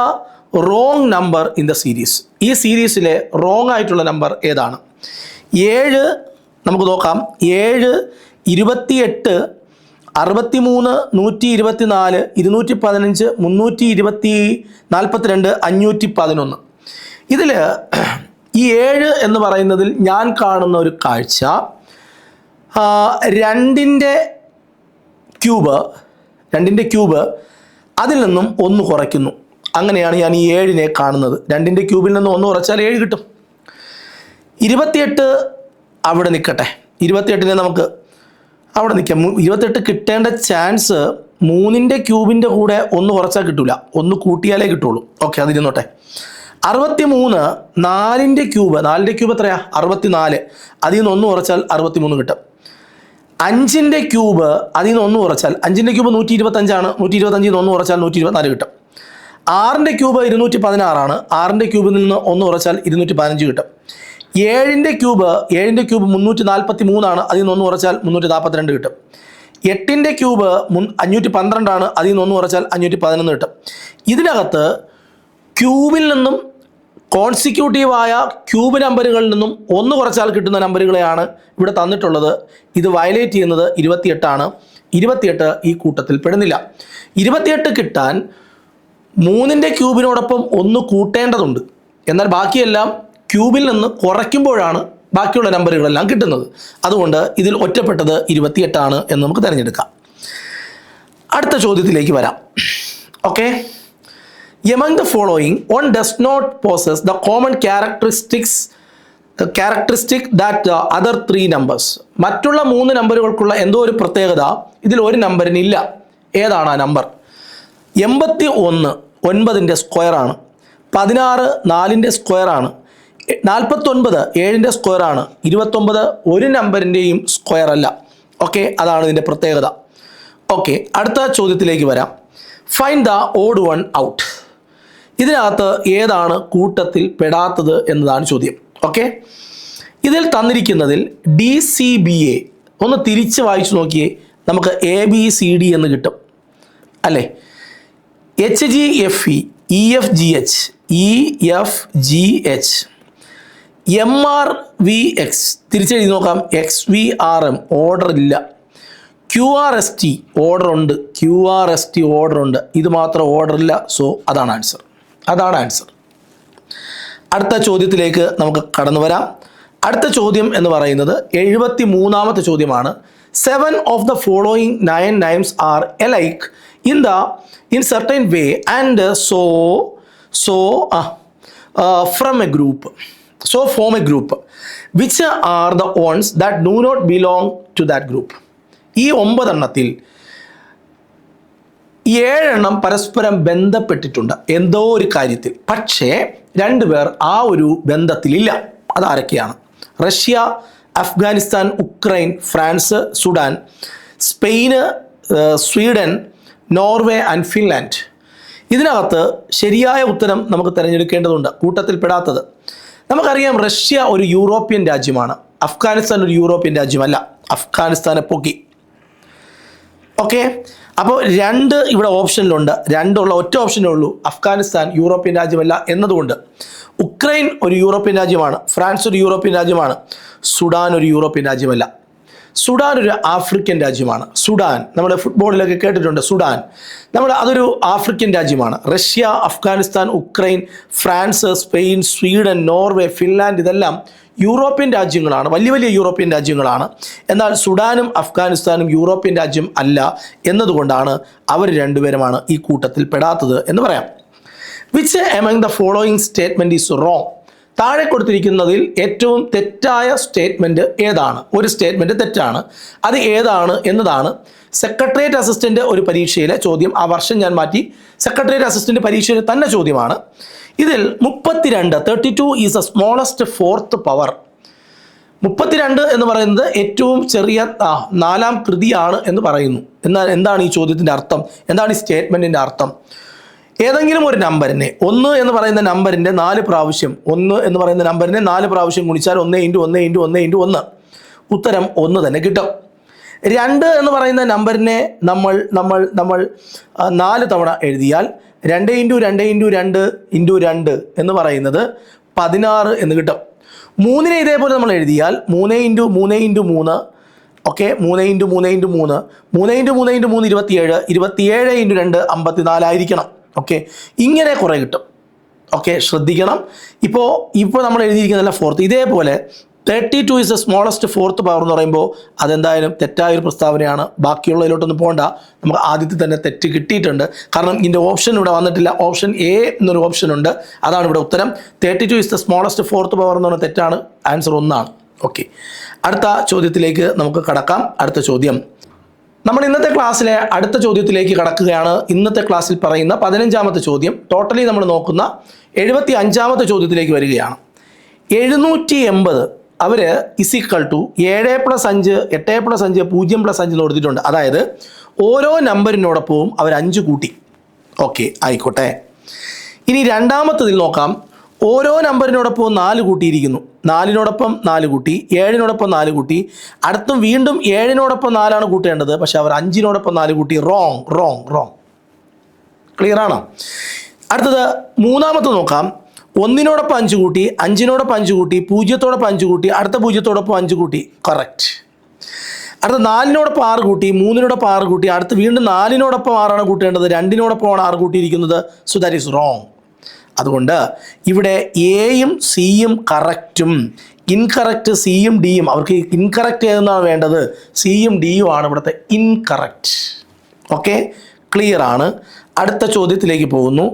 wrong number in the series. ഈ സീരീസിലെ റോങ് ആയിട്ടുള്ള നമ്പർ ഏതാണ്? 7 നമുക്ക് നോക്കാം. 7, 28, 63, 124, 215, 342, 511. ഇതിൽ ഈ 7 എന്ന് പറയുന്നതിൽ ഞാൻ കാണുന്ന ഒരു കാഴ്ച, 2ൻ്റെ ക്യൂബ് അതിൽ നിന്നും 1 കുറയ്ക്കുന്നു. അങ്ങനെയാണ് ഞാൻ ഈ 7നെ കാണുന്നത്. 2ൻ്റെ ക്യൂബിൽ നിന്ന് 1 കുറച്ചാൽ 7 കിട്ടും. 28 അവിടെ നിൽക്കട്ടെ, 28നെ നമുക്ക് അവിടെ നിൽക്കാം. 28 കിട്ടേണ്ട ചാൻസ് 3ൻ്റെ ക്യൂബിൻ്റെ കൂടെ 1 കുറച്ചാൽ കിട്ടില്ല, 1 കൂട്ടിയാലേ കിട്ടുള്ളൂ. ഓക്കെ, അതിരുന്നോട്ടെ. 63, 4ൻ്റെ ക്യൂബ് എത്രയാ? 64. അതിൽ നിന്ന് 1 കുറച്ചാൽ 63 കിട്ടും. 5ൻ്റെ ക്യൂബ് അതിൽ നിന്ന് 1 കുറച്ചാൽ, 5ൻ്റെ ക്യൂബ് 125 ആണ്, 125 1 കുറച്ചാൽ 124 കിട്ടും. 6ൻ്റെ ക്യൂബ് 216 ആണ്, 6ൻ്റെ ക്യൂബിൽ നിന്ന് 1 കുറച്ചാൽ 215 കിട്ടും. 7ൻ്റെ ക്യൂബ് 343 ആണ്, അതിൽ നിന്ന് 1 കുറച്ചാൽ 342 കിട്ടും. 8ൻ്റെ ക്യൂബ് 512 ആണ്, അതിൽ നിന്ന് 1 കുറച്ചാൽ 511 കിട്ടും. ഇതിനകത്ത് ക്യൂബിൽ നിന്നും കോൺസിക്യൂട്ടീവായ ക്യൂബ് നമ്പറുകളിൽ നിന്നും 1 കുറച്ചാൽ കിട്ടുന്ന നമ്പറുകളെയാണ് ഇവിടെ തന്നിട്ടുള്ളത്. ഇത് വയലേറ്റ് ചെയ്യുന്നത് 28 ആണ്. 28 ഈ കൂട്ടത്തിൽ പെടുന്നില്ല. 28 കിട്ടാൻ 3ൻ്റെ ക്യൂബിനോടൊപ്പം 1 കൂട്ടേണ്ടതുണ്ട്. എന്നാൽ ബാക്കിയെല്ലാം ക്യൂബിൽ നിന്ന് കുറയ്ക്കുമ്പോഴാണ് ബാക്കിയുള്ള നമ്പറുകളെല്ലാം കിട്ടുന്നത്. അതുകൊണ്ട് ഇതിൽ ഒറ്റപ്പെട്ടത് 28 എന്ന് നമുക്ക് തിരഞ്ഞെടുക്കാം. അടുത്ത ചോദ്യത്തിലേക്ക് വരാം. Okay, among the following one does not possess the common characteristic that the other 3 numbers. മറ്റുള്ള 3 നമ്പറുകൾക്കുള്ള എന്തോ ഒരു പ്രത്യേകത ഇതിൽ ഒരു നമ്പറിന് ഇല്ല. ഏതാണ് ആ നമ്പർ? 81 9ൻ്റെ സ്ക്വയറാണ്, 16 4ൻ്റെ സ്ക്വയറാണ്, 49 7ൻ്റെ സ്ക്വയറാണ്, 29 ഒരു നമ്പറിൻ്റെയും സ്ക്വയർ അല്ല. ഓക്കെ, അതാണ് ഇതിൻ്റെ പ്രത്യേകത. ഓക്കെ, അടുത്ത ചോദ്യത്തിലേക്ക് വരാം. Find the odd one out. ഇതിനകത്ത് ഏതാണ് കൂട്ടത്തിൽ പെടാത്തത് എന്നതാണ് ചോദ്യം. ഓക്കെ, ഇതിൽ തന്നിരിക്കുന്നതിൽ DCBA ഒന്ന് തിരിച്ച് വായിച്ചു നോക്കിയേ, നമുക്ക് ABCD എന്ന് കിട്ടും അല്ലേ? HGFE EFGH EFGH MRVX തിരിച്ചെഴുതി നോക്കാം. XVRM ഓർഡർ ഇല്ല. QRST ഓർഡർ ഉണ്ട്, QRST ഓർഡർ ഉണ്ട്, ഇത് മാത്രം ഓർഡർ ഇല്ല. സോ അതാണ് ആൻസർ. അടുത്ത ചോദ്യത്തിലേക്ക് നമുക്ക് കടന്നു വരാം. അടുത്ത ചോദ്യം എന്ന് പറയുന്നത് 73ാമത്തെ ചോദ്യമാണ്. 7 of the following 9 names are alike in certain way and form a group. Which are the ones that do not belong to that group? ഈ 9 എണ്ണത്തിൽ 7 എണ്ണം പരസ്പരം ബന്ധപ്പെട്ടിട്ടുണ്ട് എന്തോ ഒരു കാര്യത്തിൽ. പക്ഷേ 2 പേർ ആ ഒരു ബന്ധത്തിലില്ല. അതാരൊക്കെയാണ്? Russia, Afghanistan, Ukraine, France, Sudan, സ്പെയിന്, സ്വീഡൻ, നോർവേ ആൻഡ് ഫിൻലാൻഡ്. ഇതിനകത്ത് ശരിയായ ഉത്തരം നമുക്ക് തിരഞ്ഞെടുക്കേണ്ടതുണ്ട്, കൂട്ടത്തിൽപ്പെടാത്തത്. നമുക്കറിയാം റഷ്യ ഒരു യൂറോപ്യൻ രാജ്യമാണ്, അഫ്ഗാനിസ്ഥാൻ ഒരു യൂറോപ്യൻ രാജ്യമല്ല. അഫ്ഗാനിസ്ഥാനെ പൊക്കി. ഓക്കെ, അപ്പോൾ 2 ഇവിടെ ഓപ്ഷനിലുണ്ട്. 2 ഉള്ള ഒറ്റ ഓപ്ഷനേ ഉള്ളൂ, അഫ്ഗാനിസ്ഥാൻ യൂറോപ്യൻ രാജ്യമല്ല എന്നതുകൊണ്ട്. ഉക്രൈൻ ഒരു യൂറോപ്യൻ രാജ്യമാണ്, ഫ്രാൻസ് ഒരു യൂറോപ്യൻ രാജ്യമാണ്, സുഡാൻ ഒരു യൂറോപ്യൻ രാജ്യമല്ല. സുഡാൻ ഒരു ആഫ്രിക്കൻ രാജ്യമാണ്. സുഡാൻ നമ്മൾ ഫുട്ബോളിലൊക്കെ കേട്ടിട്ടുണ്ട്. സുഡാൻ അതൊരു ആഫ്രിക്കൻ രാജ്യമാണ്. Russia, Afghanistan, Ukraine, France, Spain, Sweden, Norway, Finland ഇതെല്ലാം യൂറോപ്യൻ രാജ്യങ്ങളാണ്, വലിയ വലിയ യൂറോപ്യൻ രാജ്യങ്ങളാണ്. എന്നാൽ സുഡാനും അഫ്ഗാനിസ്ഥാനും യൂറോപ്യൻ രാജ്യം അല്ല എന്നതുകൊണ്ടാണ് അവർ 2 പേരുമാണ് ഈ കൂട്ടത്തിൽ പെടാത്തത് എന്ന് പറയാം. Which among the following statement is wrong? താഴെ കൊടുത്തിരിക്കുന്നതിൽ ഏറ്റവും തെറ്റായ സ്റ്റേറ്റ്മെൻറ്റ് ഏതാണ്? ഒരു സ്റ്റേറ്റ്മെൻറ്റ് തെറ്റാണ്, അത് ഏതാണ് എന്നതാണ് സെക്രട്ടേറിയറ്റ് അസിസ്റ്റൻ്റ് ഒരു പരീക്ഷയിലെ ചോദ്യം. ആ വർഷം ഞാൻ മാറ്റി, സെക്രട്ടേറിയറ്റ് അസിസ്റ്റൻ്റ് പരീക്ഷയിലെ തന്നെ ചോദ്യമാണ്. ഇതിൽ 32 is the smallest 4th power. 32 എന്ന് പറയുന്നത് ഏറ്റവും ചെറിയ 4ാം കൃതിയാണ് എന്ന് പറയുന്നു. എന്നാൽ എന്താണ് ഈ ചോദ്യത്തിൻ്റെ അർത്ഥം? എന്താണ് ഈ സ്റ്റേറ്റ്മെൻറ്റിൻ്റെ അർത്ഥം? ഏതെങ്കിലും ഒരു നമ്പറിനെ 1 എന്ന് പറയുന്ന നമ്പറിൻ്റെ 4 പ്രാവശ്യം 1 എന്ന് പറയുന്ന നമ്പറിനെ 4 പ്രാവശ്യം ഗുണിച്ചാൽ 1 × 1 × 1 × 1 ഉത്തരം 1 തന്നെ കിട്ടും. 2 എന്ന് പറയുന്ന നമ്പറിനെ നമ്മൾ 4 തവണ എഴുതിയാൽ 2 × 2 × 2 × 2 എന്ന് പറയുന്നത് 16 എന്ന് കിട്ടും. 3നെ ഇതേപോലെ നമ്മൾ എഴുതിയാൽ 3 × 3 × 3 ഓക്കെ 3 × 3 × 3 3 × 3 × 3 27 27 × 2 54 ആയിരിക്കണം. ഓക്കെ, ഇങ്ങനെ കുറേ കിട്ടും. ഓക്കെ, ശ്രദ്ധിക്കണം. ഇപ്പോൾ നമ്മൾ എഴുതിയിരിക്കുന്നതല്ല 4th. ഇതേപോലെ 32 is the smallest 4th power എന്ന് പറയുമ്പോൾ അതെന്തായാലും തെറ്റായൊരു പ്രസ്താവനയാണ്. ബാക്കിയുള്ളതിലോട്ടൊന്നും പോകണ്ട, നമുക്ക് ആദ്യത്തിൽ തന്നെ തെറ്റ് കിട്ടിയിട്ടുണ്ട്. കാരണം ഇതിൻ്റെ ഓപ്ഷൻ ഇവിടെ വന്നിട്ടില്ല. ഓപ്ഷൻ എ എന്നൊരു ഓപ്ഷൻ ഉണ്ട്, അതാണ് ഇവിടെ ഉത്തരം. 32 is the smallest 4th power എന്ന് പറഞ്ഞാൽ തെറ്റാണ്. ആൻസർ 1 ഓക്കെ, അടുത്ത ചോദ്യത്തിലേക്ക് നമുക്ക് കടക്കാം. അടുത്ത ചോദ്യം നമ്മൾ ഇന്നത്തെ ക്ലാസ്സിലെ അടുത്ത ചോദ്യത്തിലേക്ക് കടക്കുകയാണ്. ഇന്നത്തെ ക്ലാസ്സിൽ പറയുന്ന 15ാമത്തെ ചോദ്യം. ടോട്ടലി നമ്മൾ നോക്കുന്ന 75ാമത്തെ ചോദ്യത്തിലേക്ക് വരികയാണ്. 780 അവർ ഇസിക്വൽ ടു 7 + 5 8 + 5 0 + 5 എന്ന് കൊടുത്തിട്ടുണ്ട്. അതായത് ഓരോ നമ്പറിനോടൊപ്പവും അവർ 5 കൂട്ടി. ഓക്കെ, ആയിക്കോട്ടെ. ഇനി രണ്ടാമത്തതിൽ നോക്കാം. ഓരോ നമ്പറിനോടൊപ്പം 4 കൂട്ടിയിരിക്കുന്നു. 4നോടൊപ്പം 4 കൂട്ടി, 7നോടൊപ്പം 4 കൂട്ടി, അടുത്തും വീണ്ടും 7നോടൊപ്പം 4 കൂട്ടേണ്ടത്. പക്ഷെ അവർ 5നോടൊപ്പം 4 കൂട്ടി. റോങ്. ക്ലിയർ ആണോ? അടുത്തത് മൂന്നാമത്തെ നോക്കാം. 1നോടൊപ്പം 5 കൂട്ടി, 5നോടൊപ്പം 5 കൂട്ടി, 0ത്തോടൊപ്പം 5 കൂട്ടി, അടുത്ത 0ത്തോടൊപ്പം 5 കൂട്ടി. കറക്റ്റ്. അടുത്ത 4നോടൊപ്പം 6 കൂട്ടി, 3നോടൊപ്പം 6 കൂട്ടി, അടുത്ത് വീണ്ടും 4നോടൊപ്പം 6 കൂട്ടേണ്ടത്. 2നോടൊപ്പമാണ് 6 കൂട്ടിയിരിക്കുന്നത്. So that is wrong. അതുകൊണ്ട് ഇവിടെ എയും സിയും കറക്റ്റും ഇൻകറക്റ്റ് സിയും ഡിയും, അവർക്ക് ഇൻകറക്റ്റ് ഏതെന്നാണ് വേണ്ടത്, സിയും ഡിയും ആണ് ഇവിടുത്തെ ഇൻകറക്റ്റ്. ഓക്കെ, ക്ലിയർ ആണ്. അടുത്ത ചോദ്യത്തിലേക്ക് പോകുന്നു.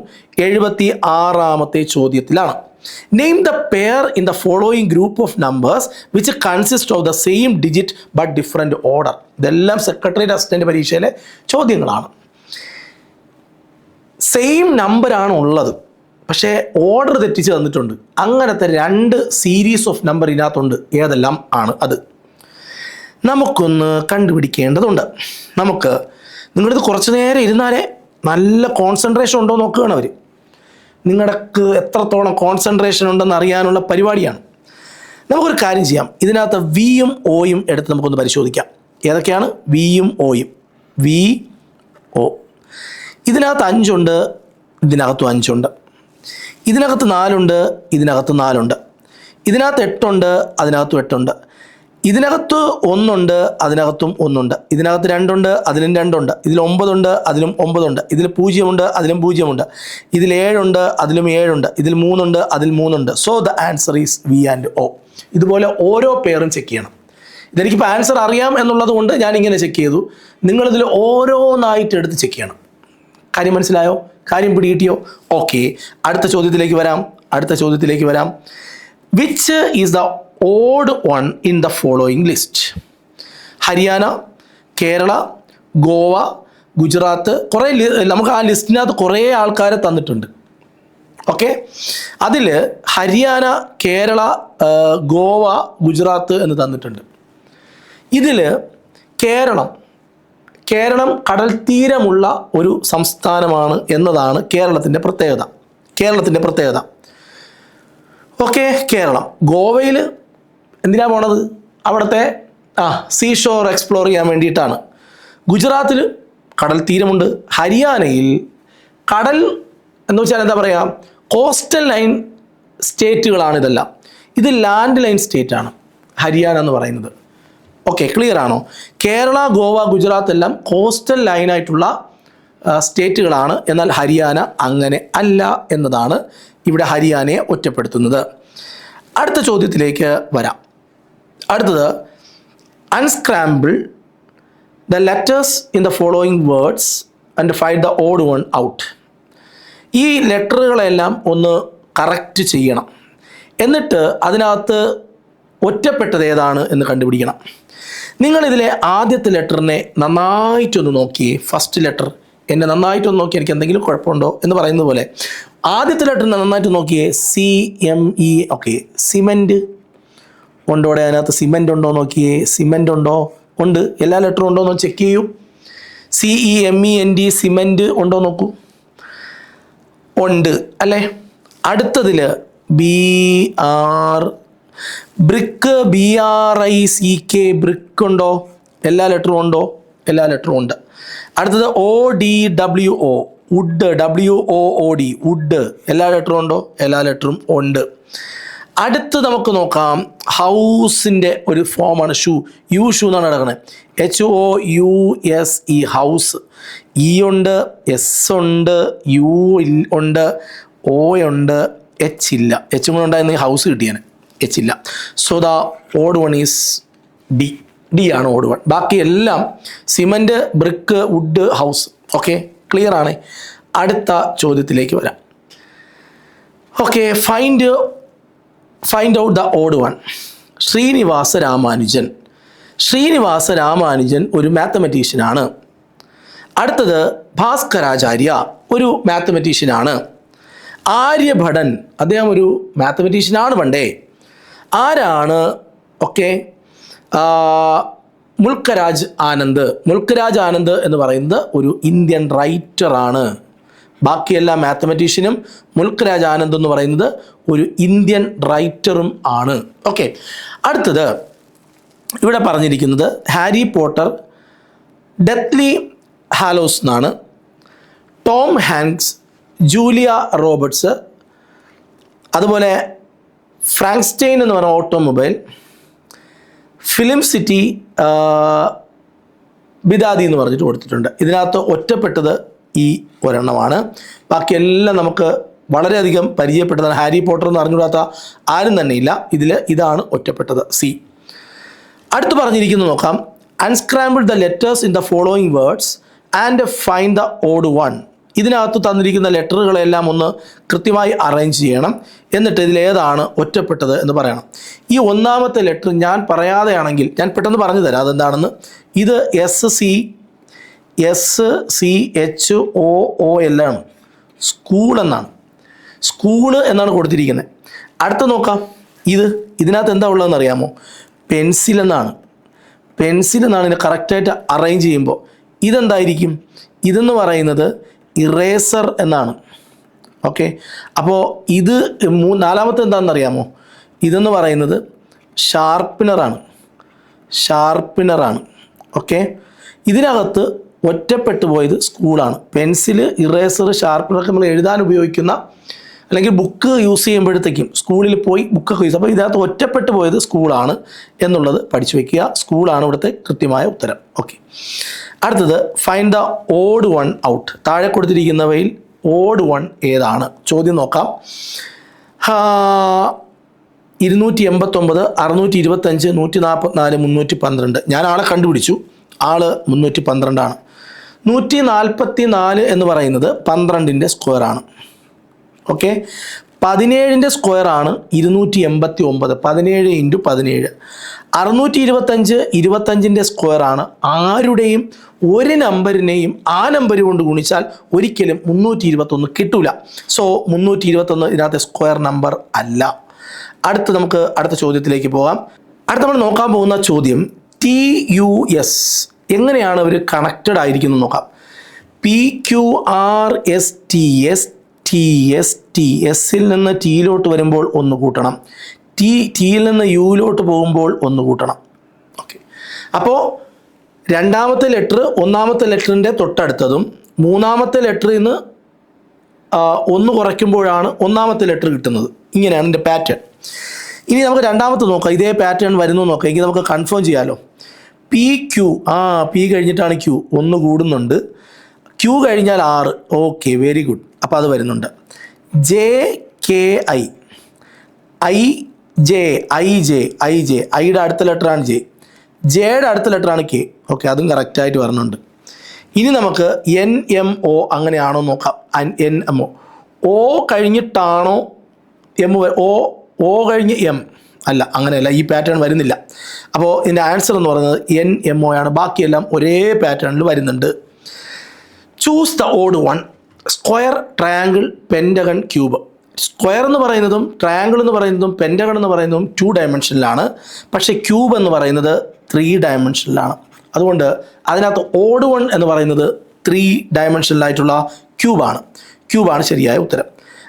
76ാമത്തെ ചോദ്യത്തിലാണ്. Name the pair in the following group of numbers which consist of the same digit but different order. ഇതെല്ലാം സെക്രട്ടറിയേറ്റ് അസിസ്റ്റൻ്റ് പരീക്ഷയിലെ ചോദ്യങ്ങളാണ്. സെയിം നമ്പറാണ് ഉള്ളത്, പക്ഷേ ഓർഡർ തെറ്റിച്ച് തന്നിട്ടുണ്ട്. അങ്ങനത്തെ 2 സീരീസ് ഓഫ് നമ്പർ ഇതിനകത്തുണ്ട്. ഏതെല്ലാം ആണ് അത് നമുക്കൊന്ന് കണ്ടുപിടിക്കേണ്ടതുണ്ട്. നിങ്ങളിത് കുറച്ച് നേരം ഇരുന്നാലേ നല്ല കോൺസെൻട്രേഷൻ ഉണ്ടോ നോക്കുകയാണ് അവർ. നിങ്ങൾക്ക് എത്രത്തോളം കോൺസെൻട്രേഷൻ ഉണ്ടെന്ന് അറിയാനുള്ള പരിപാടിയാണ്. നമുക്കൊരു കാര്യം ചെയ്യാം. ഇതിനകത്ത് വിയും ഒയും എടുത്ത് നമുക്കൊന്ന് പരിശോധിക്കാം. ഏതൊക്കെയാണ് വിയും ഒയും? V O. ഇതിനകത്ത് 5 ഉണ്ട്, ഇതിനകത്തും 5 ഉണ്ട്. ഇതിനകത്ത് 4 ഉണ്ട്, ഇതിനകത്ത് 4 ഉണ്ട്. ഇതിനകത്ത് 8 ഉണ്ട്, അതിനകത്തും 8 ഉണ്ട്. ഇതിനകത്ത് 1 ഉണ്ട്, അതിനകത്തും 1 ഉണ്ട്. ഇതിനകത്ത് 2 ഉണ്ട്, അതിലും 2 ഉണ്ട്. ഇതിൽ 9 ഉണ്ട്, അതിലും 9 ഉണ്ട്. ഇതിൽ 0 ഉണ്ട്, അതിലും 0 ഉണ്ട്. ഇതിൽ 7 ഉണ്ട്, അതിലും 7 ഉണ്ട്. ഇതിൽ 3 ഉണ്ട്, അതിൽ 3 ഉണ്ട്. So the answer is V and O. ഇതുപോലെ ഓരോ പേരും ചെക്ക് ചെയ്യണം. ഇതെനിക്കിപ്പോൾ ആൻസർ അറിയാം എന്നുള്ളത് കൊണ്ട് ഞാനിങ്ങനെ ചെക്ക് ചെയ്തു. നിങ്ങളിതിൽ ഓരോന്നായിട്ട് എടുത്ത് ചെക്ക് ചെയ്യണം. കാര്യം മനസ്സിലായോ? കാര്യം പിടികിട്ടിയോ? ഓക്കെ, അടുത്ത ചോദ്യത്തിലേക്ക് വരാം. Which is the odd one in the following list? Haryana, Kerala, Goa, Gujarat. കുറേ നമുക്ക് ആ ലിസ്റ്റിനകത്ത് കുറേ ആൾക്കാരെ തന്നിട്ടുണ്ട്. ഓക്കെ, അതിൽ ഹരിയാന, കേരള, ഗോവ, ഗുജറാത്ത് എന്ന് തന്നിട്ടുണ്ട്. ഇതിൽ കേരളം കടൽ തീരമുള്ള ഒരു സംസ്ഥാനമാണ് എന്നതാണ് കേരളത്തിൻ്റെ പ്രത്യേകത. ഓക്കെ, കേരളം. ഗോവയിൽ എന്തിനാണ് പോണത്? അവിടുത്തെ സീഷോർ എക്സ്പ്ലോർ ചെയ്യാൻ വേണ്ടിയിട്ടാണ്. ഗുജറാത്തിൽ കടൽ തീരമുണ്ട്. ഹരിയാനയിൽ കടൽ എന്ന് വെച്ചാൽ എന്താ പറയുക, കോസ്റ്റൽ ലൈൻ സ്റ്റേറ്റുകളാണ് ഇതെല്ലാം. ഇത് ലാൻഡ് ലൈൻ സ്റ്റേറ്റാണ് ഹരിയാന എന്ന് പറയുന്നത്. ഓക്കെ, ക്ലിയർ ആണോ? കേരള, ഗോവ, ഗുജറാത്ത് എല്ലാം കോസ്റ്റൽ ലൈനായിട്ടുള്ള സ്റ്റേറ്റുകളാണ്. എന്നാൽ ഹരിയാന അങ്ങനെ അല്ല എന്നതാണ് ഇവിടെ ഹരിയാനയെ ഒറ്റപ്പെടുത്തുന്നത്. അടുത്ത ചോദ്യത്തിലേക്ക് വരാം. അടുത്തത്, unscramble the letters in the following words and find the odd one out. ഈ ലെറ്ററുകളെല്ലാം ഒന്ന് കറക്റ്റ് ചെയ്യണം. എന്നിട്ട് അതിനകത്ത് ഒറ്റപ്പെട്ടത് ഏതാണ് എന്ന് കണ്ടുപിടിക്കണം. നിങ്ങളിതിലെ ആദ്യത്തെ ലെറ്ററിനെ നന്നായിട്ടൊന്ന് നോക്കിയേ. ഫസ്റ്റ് ലെറ്റർ എന്നെ നന്നായിട്ടൊന്ന് നോക്കി, എനിക്ക് എന്തെങ്കിലും കുഴപ്പമുണ്ടോ എന്ന് പറയുന്നത് പോലെ ആദ്യത്തെ ലെറ്ററിനെ നന്നായിട്ട് നോക്കിയേ. CME. ഓക്കെ, സിമെൻറ്റ് ഉണ്ടോ? അതിനകത്ത് സിമെൻറ്റ് ഉണ്ടോ നോക്കിയേ. സിമെൻറ്റ് ഉണ്ടോ? ഉണ്ട്. എല്ലാ ലെറ്ററും ഉണ്ടോ എന്ന് ചെക്ക് ചെയ്യൂ. CEMENT സിമെൻറ്റ് ഉണ്ടോ നോക്കൂ. ഉണ്ട് അല്ലേ? അടുത്തതിൽ BR ബ്രിക്ക്, BRICK ബ്രിക്ക് ഉണ്ടോ? എല്ലാ ലെറ്ററും ഉണ്ടോ? എല്ലാ ലെറ്ററും ഉണ്ട്. അടുത്തത് ODWO വുഡ്, WOOD വുഡ്. എല്ലാ ലെറ്ററും ഉണ്ടോ? എല്ലാ ലെറ്ററും ഉണ്ട്. അടുത്ത് നമുക്ക് നോക്കാം, ഹൗസിൻ്റെ ഒരു ഫോമാണ് ഷൂ. ഷൂ എന്നാണ് കിടക്കുന്നത്. HOUSE house. E ഉണ്ട്, S ഉണ്ട്, U ഉണ്ട്, O ഉണ്ട്, H ഇല്ല. H കൂടെ ഉണ്ടായിരുന്നെങ്കിൽ ഹൗസ് കിട്ടിയാണ്. H ഇല്ല. So the odd one is D ആണ് ഓഡ് വൺ. ബാക്കി എല്ലാം cement, brick, wood, house. Okay, clear ആണ്. അടുത്ത ചോദ്യത്തിലേക്ക് വരാം. Okay, find out the odd one. Srinivasa Ramanujan ഒരു മാത്തമെറ്റീഷ്യനാണ്. അടുത്തത് ഭാസ്കരാചാര്യ, ഒരു മാത്തമെറ്റീഷ്യനാണ്. ആര്യഭടൻ, അദ്ദേഹം ഒരു മാത്തമെറ്റീഷ്യനാണ് പണ്ടേ. ആരാണ്? ഓക്കെ, മുൽക്കരാജ് ആനന്ദ് എന്ന് പറയുന്നത് ഒരു ഇന്ത്യൻ റൈറ്ററാണ്. ബാക്കിയെല്ലാം മാത്തമെറ്റീഷ്യനും മുൽക്കരാജ് ആനന്ദ് എന്ന് പറയുന്നത് ഒരു ഇന്ത്യൻ റൈറ്ററും ആണ്. ഓക്കെ, അടുത്തത് ഇവിടെ പറഞ്ഞിരിക്കുന്നത് ഹാരി പോട്ടർ, ഡെത്ലി ഹാലോസ് എന്നാണ്. ടോം ഹാങ്ക്സ്, ജൂലിയ റോബർട്ട്സ്, അതുപോലെ ഫ്രാങ്ക്സ്റ്റൈൻ എന്ന് പറഞ്ഞ ഓട്ടോമൊബൈൽ, ഫിലിം സിറ്റി, ബിദാദി എന്ന് പറഞ്ഞിട്ട് കൊടുത്തിട്ടുണ്ട്. ഇതിനകത്ത് ഒറ്റപ്പെട്ടത് ഈ ഒരെണ്ണമാണ്. ബാക്കിയെല്ലാം നമുക്ക് വളരെയധികം പരിചയപ്പെട്ടതാണ്. ഹാരി പോട്ടർ എന്ന് അറിഞ്ഞുകൂടാത്ത ആരും തന്നെ ഇല്ല. ഇതാണ് ഒറ്റപ്പെട്ടത്, സി. അടുത്ത് പറഞ്ഞിരിക്കുന്നത് നോക്കാം. Unscramble the letters in the following words and find the odd one. ഇതിനകത്ത് തന്നിരിക്കുന്ന ലെറ്ററുകളെല്ലാം ഒന്ന് കൃത്യമായി അറേഞ്ച് ചെയ്യണം. എന്നിട്ട് ഇതിലേതാണ് ഒറ്റപ്പെട്ടത് എന്ന് പറയണം. ഈ ഒന്നാമത്തെ ലെറ്റർ ഞാൻ പറയാതെയാണെങ്കിൽ ഞാൻ പെട്ടെന്ന് പറഞ്ഞു തരാം അതെന്താണെന്ന്. ഇത് SCHOOL ആണ്, സ്കൂൾ എന്നാണ്. സ്കൂള് എന്നാണ് കൊടുത്തിരിക്കുന്നത്. അടുത്ത നോക്കാം. ഇതിനകത്ത് എന്താ ഉള്ളതെന്ന് അറിയാമോ? പെൻസിൽ എന്നാണ്. പെൻസിൽ എന്നാണ് ഇതിനെ കറക്റ്റായിട്ട് അറേഞ്ച് ചെയ്യുമ്പോൾ. ഇതെന്തായിരിക്കും? ഇതെന്ന് പറയുന്നത് ഇറേസർ എന്നാണ്. ഓക്കെ, അപ്പോൾ നാലാമത്തെ എന്താണെന്നറിയാമോ? ഇതെന്ന് പറയുന്നത് ഷാർപ്പിനറാണ്. ഓക്കെ, ഇതിനകത്ത് ഒറ്റപ്പെട്ടു പോയത് സ്കൂളാണ്. പെൻസില്, ഇറേസർ, ഷാർപ്പിനറൊക്കെ നമ്മൾ എഴുതാൻ ഉപയോഗിക്കുന്ന അല്ലെങ്കിൽ ബുക്ക് യൂസ് ചെയ്യുമ്പോഴത്തേക്കും സ്കൂളിൽ പോയി ബുക്കൊക്കെ യൂസ്. അപ്പോൾ ഇതിനകത്ത് ഒറ്റപ്പെട്ടു പോയത് സ്കൂളാണ് എന്നുള്ളത് പഠിച്ചു വയ്ക്കുക. സ്കൂളാണ് ഇവിടുത്തെ കൃത്യമായ ഉത്തരം. ഓക്കെ, അടുത്തത് find the odd one out. താഴെ കൊടുത്തിരിക്കുന്നവയിൽ ഓഡ് വൺ ഏതാണ്? ചോദ്യം നോക്കാം. 289, 625, 144, 312. ഞാൻ ആളെ കണ്ടുപിടിച്ചു. ആള് 312 ആണ്. 144 എന്ന് പറയുന്നത് 12ൻ്റെ സ്ക്വയറാണ്. ഓക്കെ, 17ൻ്റെ സ്ക്വയറാണ് 289. 17 × 17. 625 25ൻ്റെ സ്ക്വയറാണ്. ആരുടെയും ഒരു നമ്പറിനെയും ആ നമ്പർ കൊണ്ട് ഗുണിച്ചാൽ ഒരിക്കലും 321 കിട്ടൂല. സോ 321 ഇതിനകത്തെ സ്ക്വയർ നമ്പർ അല്ല. നമുക്ക് അടുത്ത ചോദ്യത്തിലേക്ക് പോകാം. അടുത്ത നമ്മൾ നോക്കാൻ പോകുന്ന ചോദ്യം TUS എങ്ങനെയാണ് അവർ കണക്റ്റഡ് ആയിരിക്കുന്നത് നോക്കാം. PQRSTS TSTSൽ നിന്ന് ടിയിലോട്ട് വരുമ്പോൾ ഒന്ന് കൂട്ടണം. ടിയിൽ നിന്ന് യുയിലോട്ട് പോകുമ്പോൾ ഒന്ന് കൂട്ടണം. ഓക്കെ, അപ്പോൾ രണ്ടാമത്തെ ലെറ്റർ ഒന്നാമത്തെ ലെറ്ററിൻ്റെ തൊട്ടടുത്തതും മൂന്നാമത്തെ ലെറ്ററിൽ നിന്ന് ഒന്ന് കുറയ്ക്കുമ്പോഴാണ് ഒന്നാമത്തെ ലെറ്റർ കിട്ടുന്നത്. ഇങ്ങനെയാണ് എൻ്റെ പാറ്റേൺ. ഇനി നമുക്ക് രണ്ടാമത്തെ നോക്കാം. ഇതേ പാറ്റേൺ വരുന്നു നോക്കാം. എങ്കിൽ നമുക്ക് കൺഫേം ചെയ്യാമല്ലോ. PQ, P കഴിഞ്ഞിട്ടാണ് Q, ഒന്ന് കൂടുന്നുണ്ട്. Q കഴിഞ്ഞാൽ R. Okay, very good. അപ്പോൾ അത് വരുന്നുണ്ട്. JKI, IJ, ഐയുടെ അടുത്ത ലെറ്ററാണ് J, ജെയുടെ അടുത്ത ലെറ്ററാണ് K. ഓക്കെ, അതും കറക്റ്റായിട്ട് വരുന്നുണ്ട്. ഇനി നമുക്ക് NMO അങ്ങനെയാണോ നോക്കാം. NMO, O കഴിഞ്ഞിട്ടാണോ M? O കഴിഞ്ഞ് M അല്ല, അങ്ങനെയല്ല. ഈ പാറ്റേൺ വരുന്നില്ല. അപ്പോൾ ഇതിൻ്റെ ആൻസർ എന്ന് പറയുന്നത് NMO ആണ്. ബാക്കിയെല്ലാം ഒരേ പാറ്റേണിൽ വരുന്നുണ്ട്. Choose the odd one. Square, triangle, pentagon, cube. Square എന്ന് പറയുന്നതും ട്രയാങ്കിൾ എന്ന് പറയുന്നതും പെൻറ്റഗൺ എന്ന് പറയുന്നതും 2 ഡയമെൻഷനിലാണ്. പക്ഷേ ക്യൂബ് എന്ന് പറയുന്നത് 3 ഡയമെൻഷനിലാണ്. അതുകൊണ്ട് അതിനകത്ത് ഓഡ് വൺ എന്ന് പറയുന്നത് 3 ഡയമെൻഷനിലായിട്ടുള്ള ക്യൂബാണ് ശരിയായ ഉത്തരം.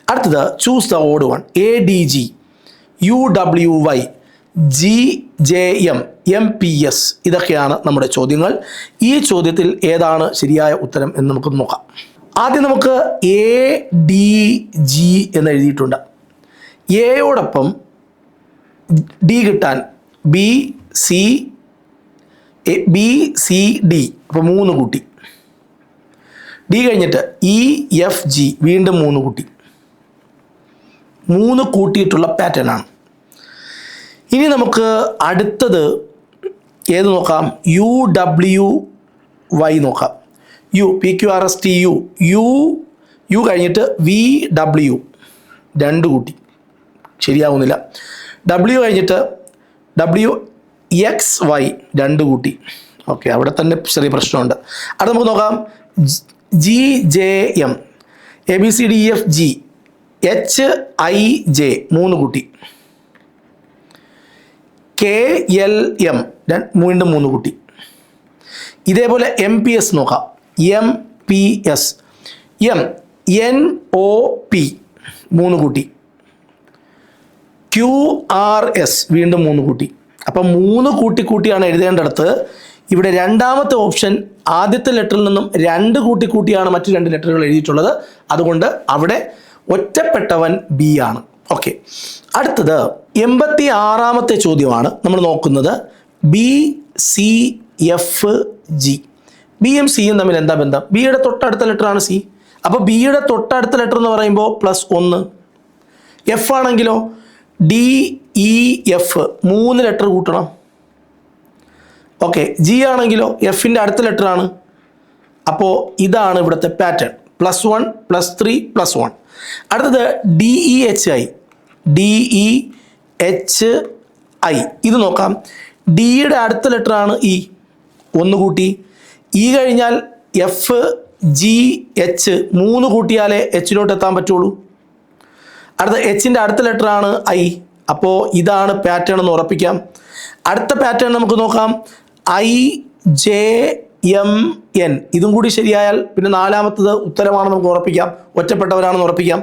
അടുത്തത് choose the odd one. ADG, UWY, GJM, MPS ഇതൊക്കെയാണ് നമ്മുടെ ചോദ്യങ്ങൾ. ഈ ചോദ്യത്തിൽ ഏതാണ് ശരിയായ ഉത്തരം എന്ന് നമുക്ക് നോക്കാം. ആദ്യം നമുക്ക് ADG എന്ന് എഴുതിയിട്ടുണ്ട്. എയോടൊപ്പം ഡി കിട്ടാൻ BCD, അപ്പോൾ 3 കൂട്ടി. ഡി കഴിഞ്ഞിട്ട് EFG, വീണ്ടും 3 കൂട്ടി. 3 കൂട്ടിയിട്ടുള്ള പാറ്റേൺ ആണ്. ഇനി നമുക്ക് അടുത്തത് ഏത് നോക്കാം? UWY നോക്കാം. PQRSTU, U കഴിഞ്ഞിട്ട് VW, 2 കൂട്ടി. ശരിയാവുന്നില്ല. W കഴിഞ്ഞിട്ട് WXY, 2 കൂട്ടി. ഓക്കെ, അവിടെ തന്നെ ചെറിയ പ്രശ്നമുണ്ട്. അത് നമുക്ക് നോക്കാം. GJM, ABCDEFG, HIJ, 3 കൂട്ടി. KLM, വീണ്ടും 3 കൂട്ടി. ഇതേപോലെ MPS നോക്കാം. MPS, NOP, 3 കൂട്ടി. QRS, വീണ്ടും 3 കൂട്ടി. അപ്പം 3 കൂട്ടിയാണ് എഴുതേണ്ടടുത്ത് ഇവിടെ രണ്ടാമത്തെ ഓപ്ഷൻ ആദ്യത്തെ ലെറ്ററിൽ നിന്നും 2 കൂട്ടിയാണ് മറ്റു 2 ലെറ്ററുകൾ എഴുതിയിട്ടുള്ളത്. അതുകൊണ്ട് അവിടെ ഒറ്റപ്പെട്ടവൻ B ആണ്. ഓക്കെ, അടുത്തത് 86ാമത്തെ ചോദ്യമാണ് നമ്മൾ നോക്കുന്നത്. BCFG. ബിയും സിയും തമ്മിൽ എന്താ ബന്ധം? ബിയുടെ തൊട്ടടുത്ത ലെറ്ററാണ് C. അപ്പോൾ ബിയുടെ തൊട്ടടുത്ത ലെറ്റർ എന്ന് പറയുമ്പോൾ +1. എഫ് ആണെങ്കിലോ DEF 3 ലെറ്റർ കൂട്ടണം. ഓക്കെ, ജി ആണെങ്കിലോ എഫിൻ്റെ അടുത്ത ലെറ്റർ ആണ്. അപ്പോൾ ഇതാണ് ഇവിടുത്തെ പാറ്റേൺ. +1 +3 +1. അടുത്തത് DEHI. ഇത് നോക്കാം. ഡിയുടെ അടുത്ത ലെറ്റർ ആണ് ഇ, 1 കൂട്ടി. ഇ കഴിഞ്ഞാൽ FGH 3 കൂട്ടിയാലേ എച്ചിലോട്ട് എത്താൻ പറ്റുള്ളൂ. അടുത്ത എച്ചിൻ്റെ അടുത്ത ലെറ്റർ ആണ് ഐ. അപ്പോൾ ഇതാണ് പാറ്റേൺ എന്ന് ഉറപ്പിക്കാം. അടുത്ത പാറ്റേൺ നമുക്ക് നോക്കാം. IJMN. ഇതും കൂടി ശരിയായാൽ പിന്നെ 4ാമത്തത് ഉത്തരമാണെന്ന് നമുക്ക് ഉറപ്പിക്കാം, ഒറ്റപ്പെട്ടവരാണെന്ന് ഉറപ്പിക്കാം.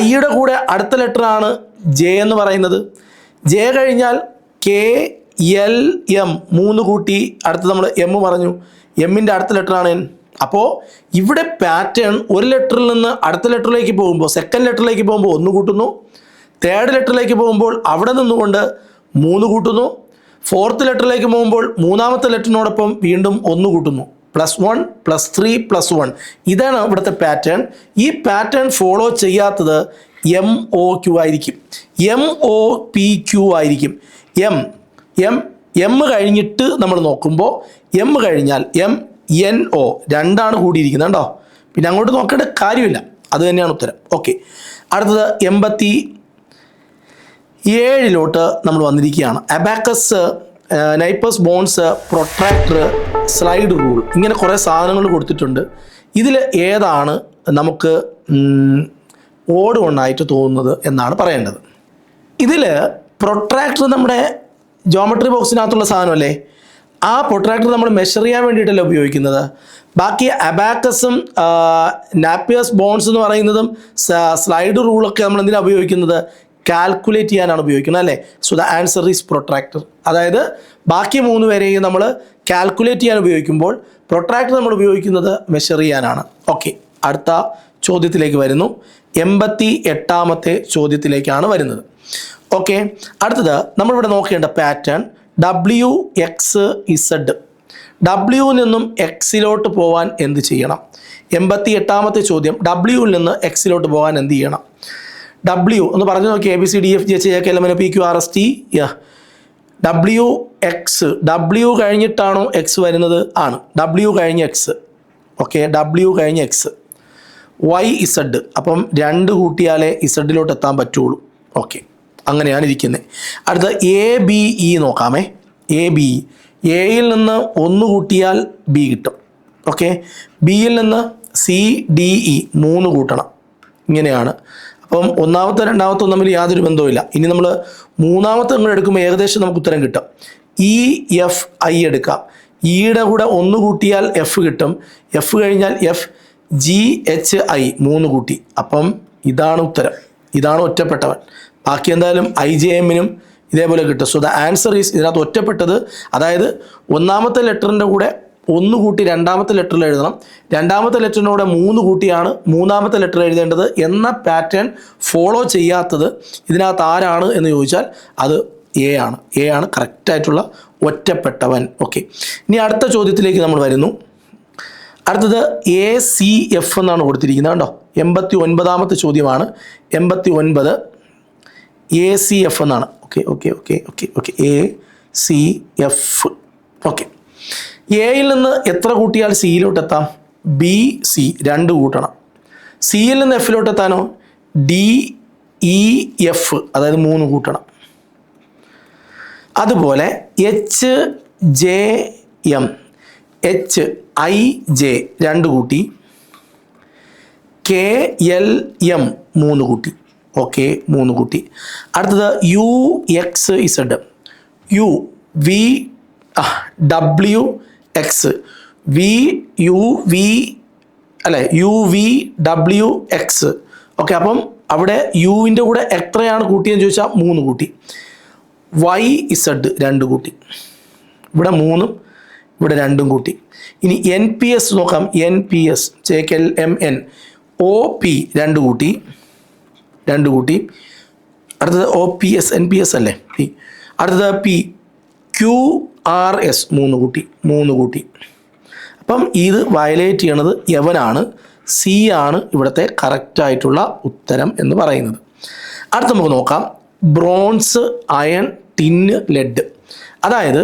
ഐയുടെ കൂടെ അടുത്ത ലെറ്റർ ആണ് ജെ എന്ന് പറയുന്നത്. ജെ കഴിഞ്ഞാൽ KLM 3 കൂട്ടി അടുത്ത് നമ്മൾ എം പറഞ്ഞു. എമ്മിൻ്റെ അടുത്ത ലെറ്റർ ആണ് എൻ. അപ്പോൾ ഇവിടെ പാറ്റേൺ ഒരു ലെറ്ററിൽ നിന്ന് അടുത്ത ലെറ്ററിലേക്ക് പോകുമ്പോൾ, സെക്കൻഡ് ലെറ്ററിലേക്ക് പോകുമ്പോൾ 1 കൂട്ടുന്നു. തേർഡ് ലെറ്ററിലേക്ക് പോകുമ്പോൾ അവിടെ നിന്നുകൊണ്ട് 3 കൂട്ടുന്നു. ഫോർത്ത് ലെറ്ററിലേക്ക് പോകുമ്പോൾ 3ാമത്തെ ലെറ്ററിനോടൊപ്പം വീണ്ടും 1 കൂട്ടുന്നു. +1 +3 +1. ഇതാണ് ഇവിടുത്തെ പാറ്റേൺ. ഈ പാറ്റേൺ ഫോളോ ചെയ്യാത്തത് MOQ ആയിരിക്കും, MOPQ ആയിരിക്കും. എം കഴിഞ്ഞിട്ട് നമ്മൾ നോക്കുമ്പോൾ എം കഴിഞ്ഞാൽ MNO 2 കൂടിയിരിക്കുന്നത് കണ്ടോ. പിന്നെ അങ്ങോട്ട് നോക്കേണ്ട കാര്യമില്ല, അത് തന്നെയാണ് ഉത്തരം. ഓക്കെ, അടുത്തത് 87 നമ്മൾ വന്നിരിക്കുകയാണ്. Abacus, Napier's bones, protractor, slide rule, ഇങ്ങനെ കുറേ സാധനങ്ങൾ കൊടുത്തിട്ടുണ്ട്. ഇതിൽ ഏതാണ് നമുക്ക് ഓഡ് ഒന്നായിട്ട് തോന്നുന്നത് എന്നാണ് പറയേണ്ടത്. ഇതിൽ പ്രൊട്രാക്ടർ നമ്മുടെ ജോമെട്രി ബോക്സിനകത്തുള്ള സാധനമല്ലേ. ആ പ്രൊട്രാക്ടർ നമ്മൾ മെഷർ ചെയ്യാൻ വേണ്ടിയിട്ടല്ല ഉപയോഗിക്കുന്നത്. ബാക്കി അബാക്കസും നാപ്പിയേഴ്സ് ബോൺസ് എന്ന് പറയുന്നതും സ്ലൈഡ് റൂളൊക്കെ നമ്മൾ എന്തിനാണ് ഉപയോഗിക്കുന്നത്? കാൽക്കുലേറ്റ് ചെയ്യാനാണ് ഉപയോഗിക്കുന്നത് അല്ലേ. So the answer is protractor. അതായത് ബാക്കി 3 പേരെയും നമ്മൾ കാൽക്കുലേറ്റ് ചെയ്യാൻ ഉപയോഗിക്കുമ്പോൾ പ്രൊട്രാക്ടർ നമ്മൾ ഉപയോഗിക്കുന്നത് മെഷർ ചെയ്യാനാണ്. ഓക്കെ, അടുത്ത ചോദ്യത്തിലേക്ക് വരുന്നു. 88ാമത്തെ ചോദ്യത്തിലേക്കാണ് വരുന്നത്. ഓക്കെ, അടുത്തത് നമ്മളിവിടെ നോക്കേണ്ട പാറ്റേൺ WXZ. ഡബ്ല്യുവിൽ നിന്നും എക്സിലോട്ട് പോകാൻ എന്ത് ചെയ്യണം? 88ാമത്തെ ചോദ്യം. ഡബ്ല്യുവിൽ നിന്ന് എക്സിലോട്ട് പോകാൻ എന്ത് ചെയ്യണം? W ഒന്ന് പറഞ്ഞു നോക്കി. ABCDFGHIJKLMNOPQRST. WX. W കഴിഞ്ഞിട്ടാണോ എക്സ് വരുന്നത്? ആണ്. W കഴിഞ്ഞ് എക്സ്. ഓക്കെ, W കഴിഞ്ഞ് എക്സ്. YZ. അപ്പം 2 കൂട്ടിയാലേ ഇസഡിലോട്ട് എത്താൻ പറ്റുള്ളൂ. ഓക്കെ, അങ്ങനെയാണ് ഇരിക്കുന്നത്. അടുത്ത ABE നോക്കാമേ. ABE. എയിൽ നിന്ന് 1 കൂട്ടിയാൽ B കിട്ടും. ഓക്കെ, ബിയിൽ നിന്ന് CDE 3 കൂട്ടണം. ഇങ്ങനെയാണ്. അപ്പം 1ാമത്തെ 2ാമത്തെ തമ്മിൽ യാതൊരു ബന്ധവുമില്ല. ഇനി നമ്മൾ 3ാമത്തെ അങ്ങോട്ട് എടുക്കുമ്പോൾ ഏകദേശം നമുക്ക് ഉത്തരം കിട്ടും. EFI എടുക്കാം. ഇയുടെ കൂടെ 1 കൂട്ടിയാൽ F കിട്ടും. F കഴിഞ്ഞാൽ FGHI 3 കൂട്ടി. അപ്പം ഇതാണ് ഉത്തരം. ഇതാണ് ഒറ്റപ്പെട്ടവൻ. ബാക്കി എന്തായാലും IJMനും ഇതേപോലെ കിട്ടും. സോ ദ ആൻസർ ഈസ്, ഇതിനകത്ത് ഒറ്റപ്പെട്ടത്, അതായത് 1ാമത്തെ ലെറ്ററിൻ്റെ കൂടെ 1 കൂട്ടി 2ാമത്തെ ലെറ്ററിൽ എഴുതണം. 2ാമത്തെ ലെറ്ററിനൂടെ 3 കൂട്ടിയാണ് 3ാമത്തെ ലെറ്റർ എഴുതേണ്ടത് എന്ന പാറ്റേൺ ഫോളോ ചെയ്യാത്തത് ഇതിനകത്ത് ആരാണ് എന്ന് ചോദിച്ചാൽ അത് A ആണ്. A ആണ് കറക്റ്റായിട്ടുള്ള ഒറ്റപ്പെട്ടവൻ. ഓക്കെ, ഇനി അടുത്ത ചോദ്യത്തിലേക്ക് നമ്മൾ വരുന്നു. അടുത്തത് ACF എന്നാണ് കൊടുത്തിരിക്കുന്നത് കണ്ടോ. 89ാമത്തെ ചോദ്യമാണ്. 89 ACF എന്നാണ്. Okay okay okay okay okay ACF. Okay, എയിൽ നിന്ന് എത്ര കൂട്ടിയാൽ സിയിലോട്ട് എത്താം? BC 2 കൂട്ടണം. സിയിൽ നിന്ന് എഫിലോട്ട് എത്താനോ DEF, അതായത് 3 കൂട്ടണം. അതുപോലെ HJM, HIJ 2 കൂട്ടി. KLM 3 കൂട്ടി. ഓക്കെ, 3 കൂട്ടി. അടുത്തത് UXZ. WX UVWX. ഓക്കെ, അപ്പം അവിടെ യുവിൻ്റെ കൂടെ എത്രയാണ് കൂട്ടിയെന്ന് ചോദിച്ചാൽ 3 കൂട്ടി. YZ 2 കൂട്ടി. ഇവിടെ 3ഉം ഇവിടെ 2ഉം കൂട്ടി. ഇനി NPS നോക്കാം. NPS JKLMN OP 2 കൂട്ടി. 2 കൂട്ടി. അടുത്തത് OPS NPS അല്ലേ. അടുത്തത് PQRS 3 കൂട്ടി. 3 കൂട്ടി. അപ്പം ഇത് വയലേറ്റ് ചെയ്യണത് യവനാണ്. സി ആണ് ഇവിടുത്തെ കറക്റ്റായിട്ടുള്ള ഉത്തരം എന്ന് പറയുന്നത്. അടുത്ത നമുക്ക് നോക്കാം, ബ്രോൺസ്, അയൺ, ടിന്ന്, ലെഡ്. അതായത്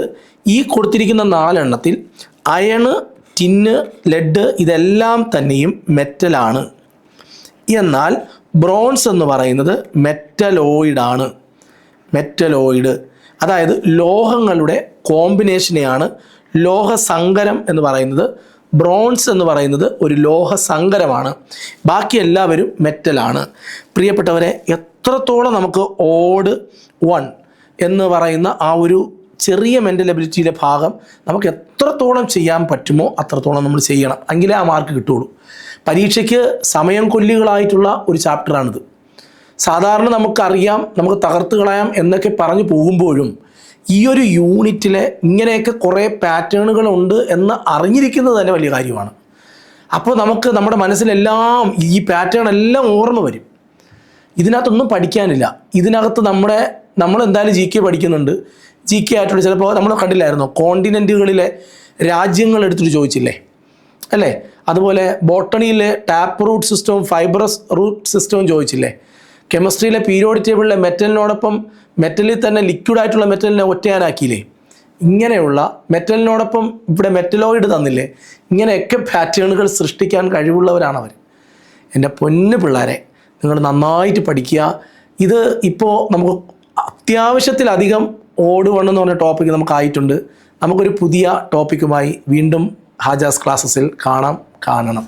ഈ കൊടുത്തിരിക്കുന്ന 4 എണ്ണത്തിൽ അയണ്, ടിന്ന്, ലെഡ് ഇതെല്ലാം തന്നെയും മെറ്റലാണ്. എന്നാൽ ബ്രോൺസ് എന്ന് പറയുന്നത് മെറ്റലോയിഡാണ്. മെറ്റലോയിഡ് അതായത് ലോഹങ്ങളുടെ കോമ്പിനേഷനെയാണ് ലോഹസങ്കരം എന്ന് പറയുന്നത്. ബ്രോൺസ് എന്ന് പറയുന്നത് ഒരു ലോഹസങ്കരമാണ്. ബാക്കി എല്ലാവരും മെറ്റലാണ്. പ്രിയപ്പെട്ടവരെ, എത്രത്തോളം നമുക്ക് ഓഡ് 1 എന്ന് പറയുന്ന ആ ഒരു ചെറിയ മെൻ്റൽ എബിലിറ്റിയിലെ ഭാഗം നമുക്ക് എത്രത്തോളം ചെയ്യാൻ പറ്റുമോ അത്രത്തോളം നമ്മൾ ചെയ്യണം, എങ്കിലേ ആ മാർക്ക് കിട്ടുള്ളൂ. പരീക്ഷയ്ക്ക് സമയം കൊല്ലികളായിട്ടുള്ള ഒരു ചാപ്റ്ററാണിത്. സാധാരണ നമുക്കറിയാം, നമുക്ക് തകർത്ത് കളയാം എന്നൊക്കെ പറഞ്ഞു പോകുമ്പോഴും ഈ ഒരു യൂണിറ്റിലെ ഇങ്ങനെയൊക്കെ കുറേ പാറ്റേണുകളുണ്ട് എന്ന് അറിഞ്ഞിരിക്കുന്നത് തന്നെ വലിയ കാര്യമാണ്. അപ്പോൾ നമുക്ക് നമ്മുടെ മനസ്സിലെല്ലാം ഈ പാറ്റേൺ എല്ലാം ഓർമ്മ വരും. ഇതിനകത്തൊന്നും പഠിക്കാനില്ല. ഇതിനകത്ത് നമ്മളെന്തായാലും ജി കെ പഠിക്കുന്നുണ്ട്. ജി കെ ആയിട്ടുള്ള ചിലപ്പോൾ നമ്മൾ കണ്ടില്ലായിരുന്നോ, കോണ്ടിനെൻറ്റുകളിലെ രാജ്യങ്ങൾ എടുത്തിട്ട് ചോദിച്ചില്ലേ അല്ലേ? അതുപോലെ ബോട്ടണിയിലെ ടാപ്പ് റൂട്ട് സിസ്റ്റവും ഫൈബ്രസ് റൂട്ട് സിസ്റ്റവും ചോദിച്ചില്ലേ? കെമിസ്ട്രിയിലെ പീരിയോഡിക് ടേബിളിലെ മെറ്റലിനോടൊപ്പം മെറ്റലിൽ തന്നെ ലിക്വിഡായിട്ടുള്ള മെറ്റലിനെ ഒറ്റയാനാക്കിയില്ലേ? ഇങ്ങനെയുള്ള മെറ്റലിനോടൊപ്പം ഇവിടെ മെറ്റലോയിഡ് തന്നില്ലേ? ഇങ്ങനെയൊക്കെ പാറ്റേണുകൾ സൃഷ്ടിക്കാൻ കഴിവുള്ളവരാണ് അവർ. എൻ്റെ പൊന്നു പിള്ളേരെ, നിങ്ങൾ നന്നായിട്ട് പഠിക്കുക. ഇത് ഇപ്പോൾ നമുക്ക് അത്യാവശ്യത്തിലധികം ഓഡ് 1 എന്ന് പറഞ്ഞ ടോപ്പിക്ക് നമുക്കായിട്ടുണ്ട്. നമുക്കൊരു പുതിയ ടോപ്പിക്കുമായി വീണ്ടും ഹാജാസ് ക്ലാസ്സസിൽ കാണണം.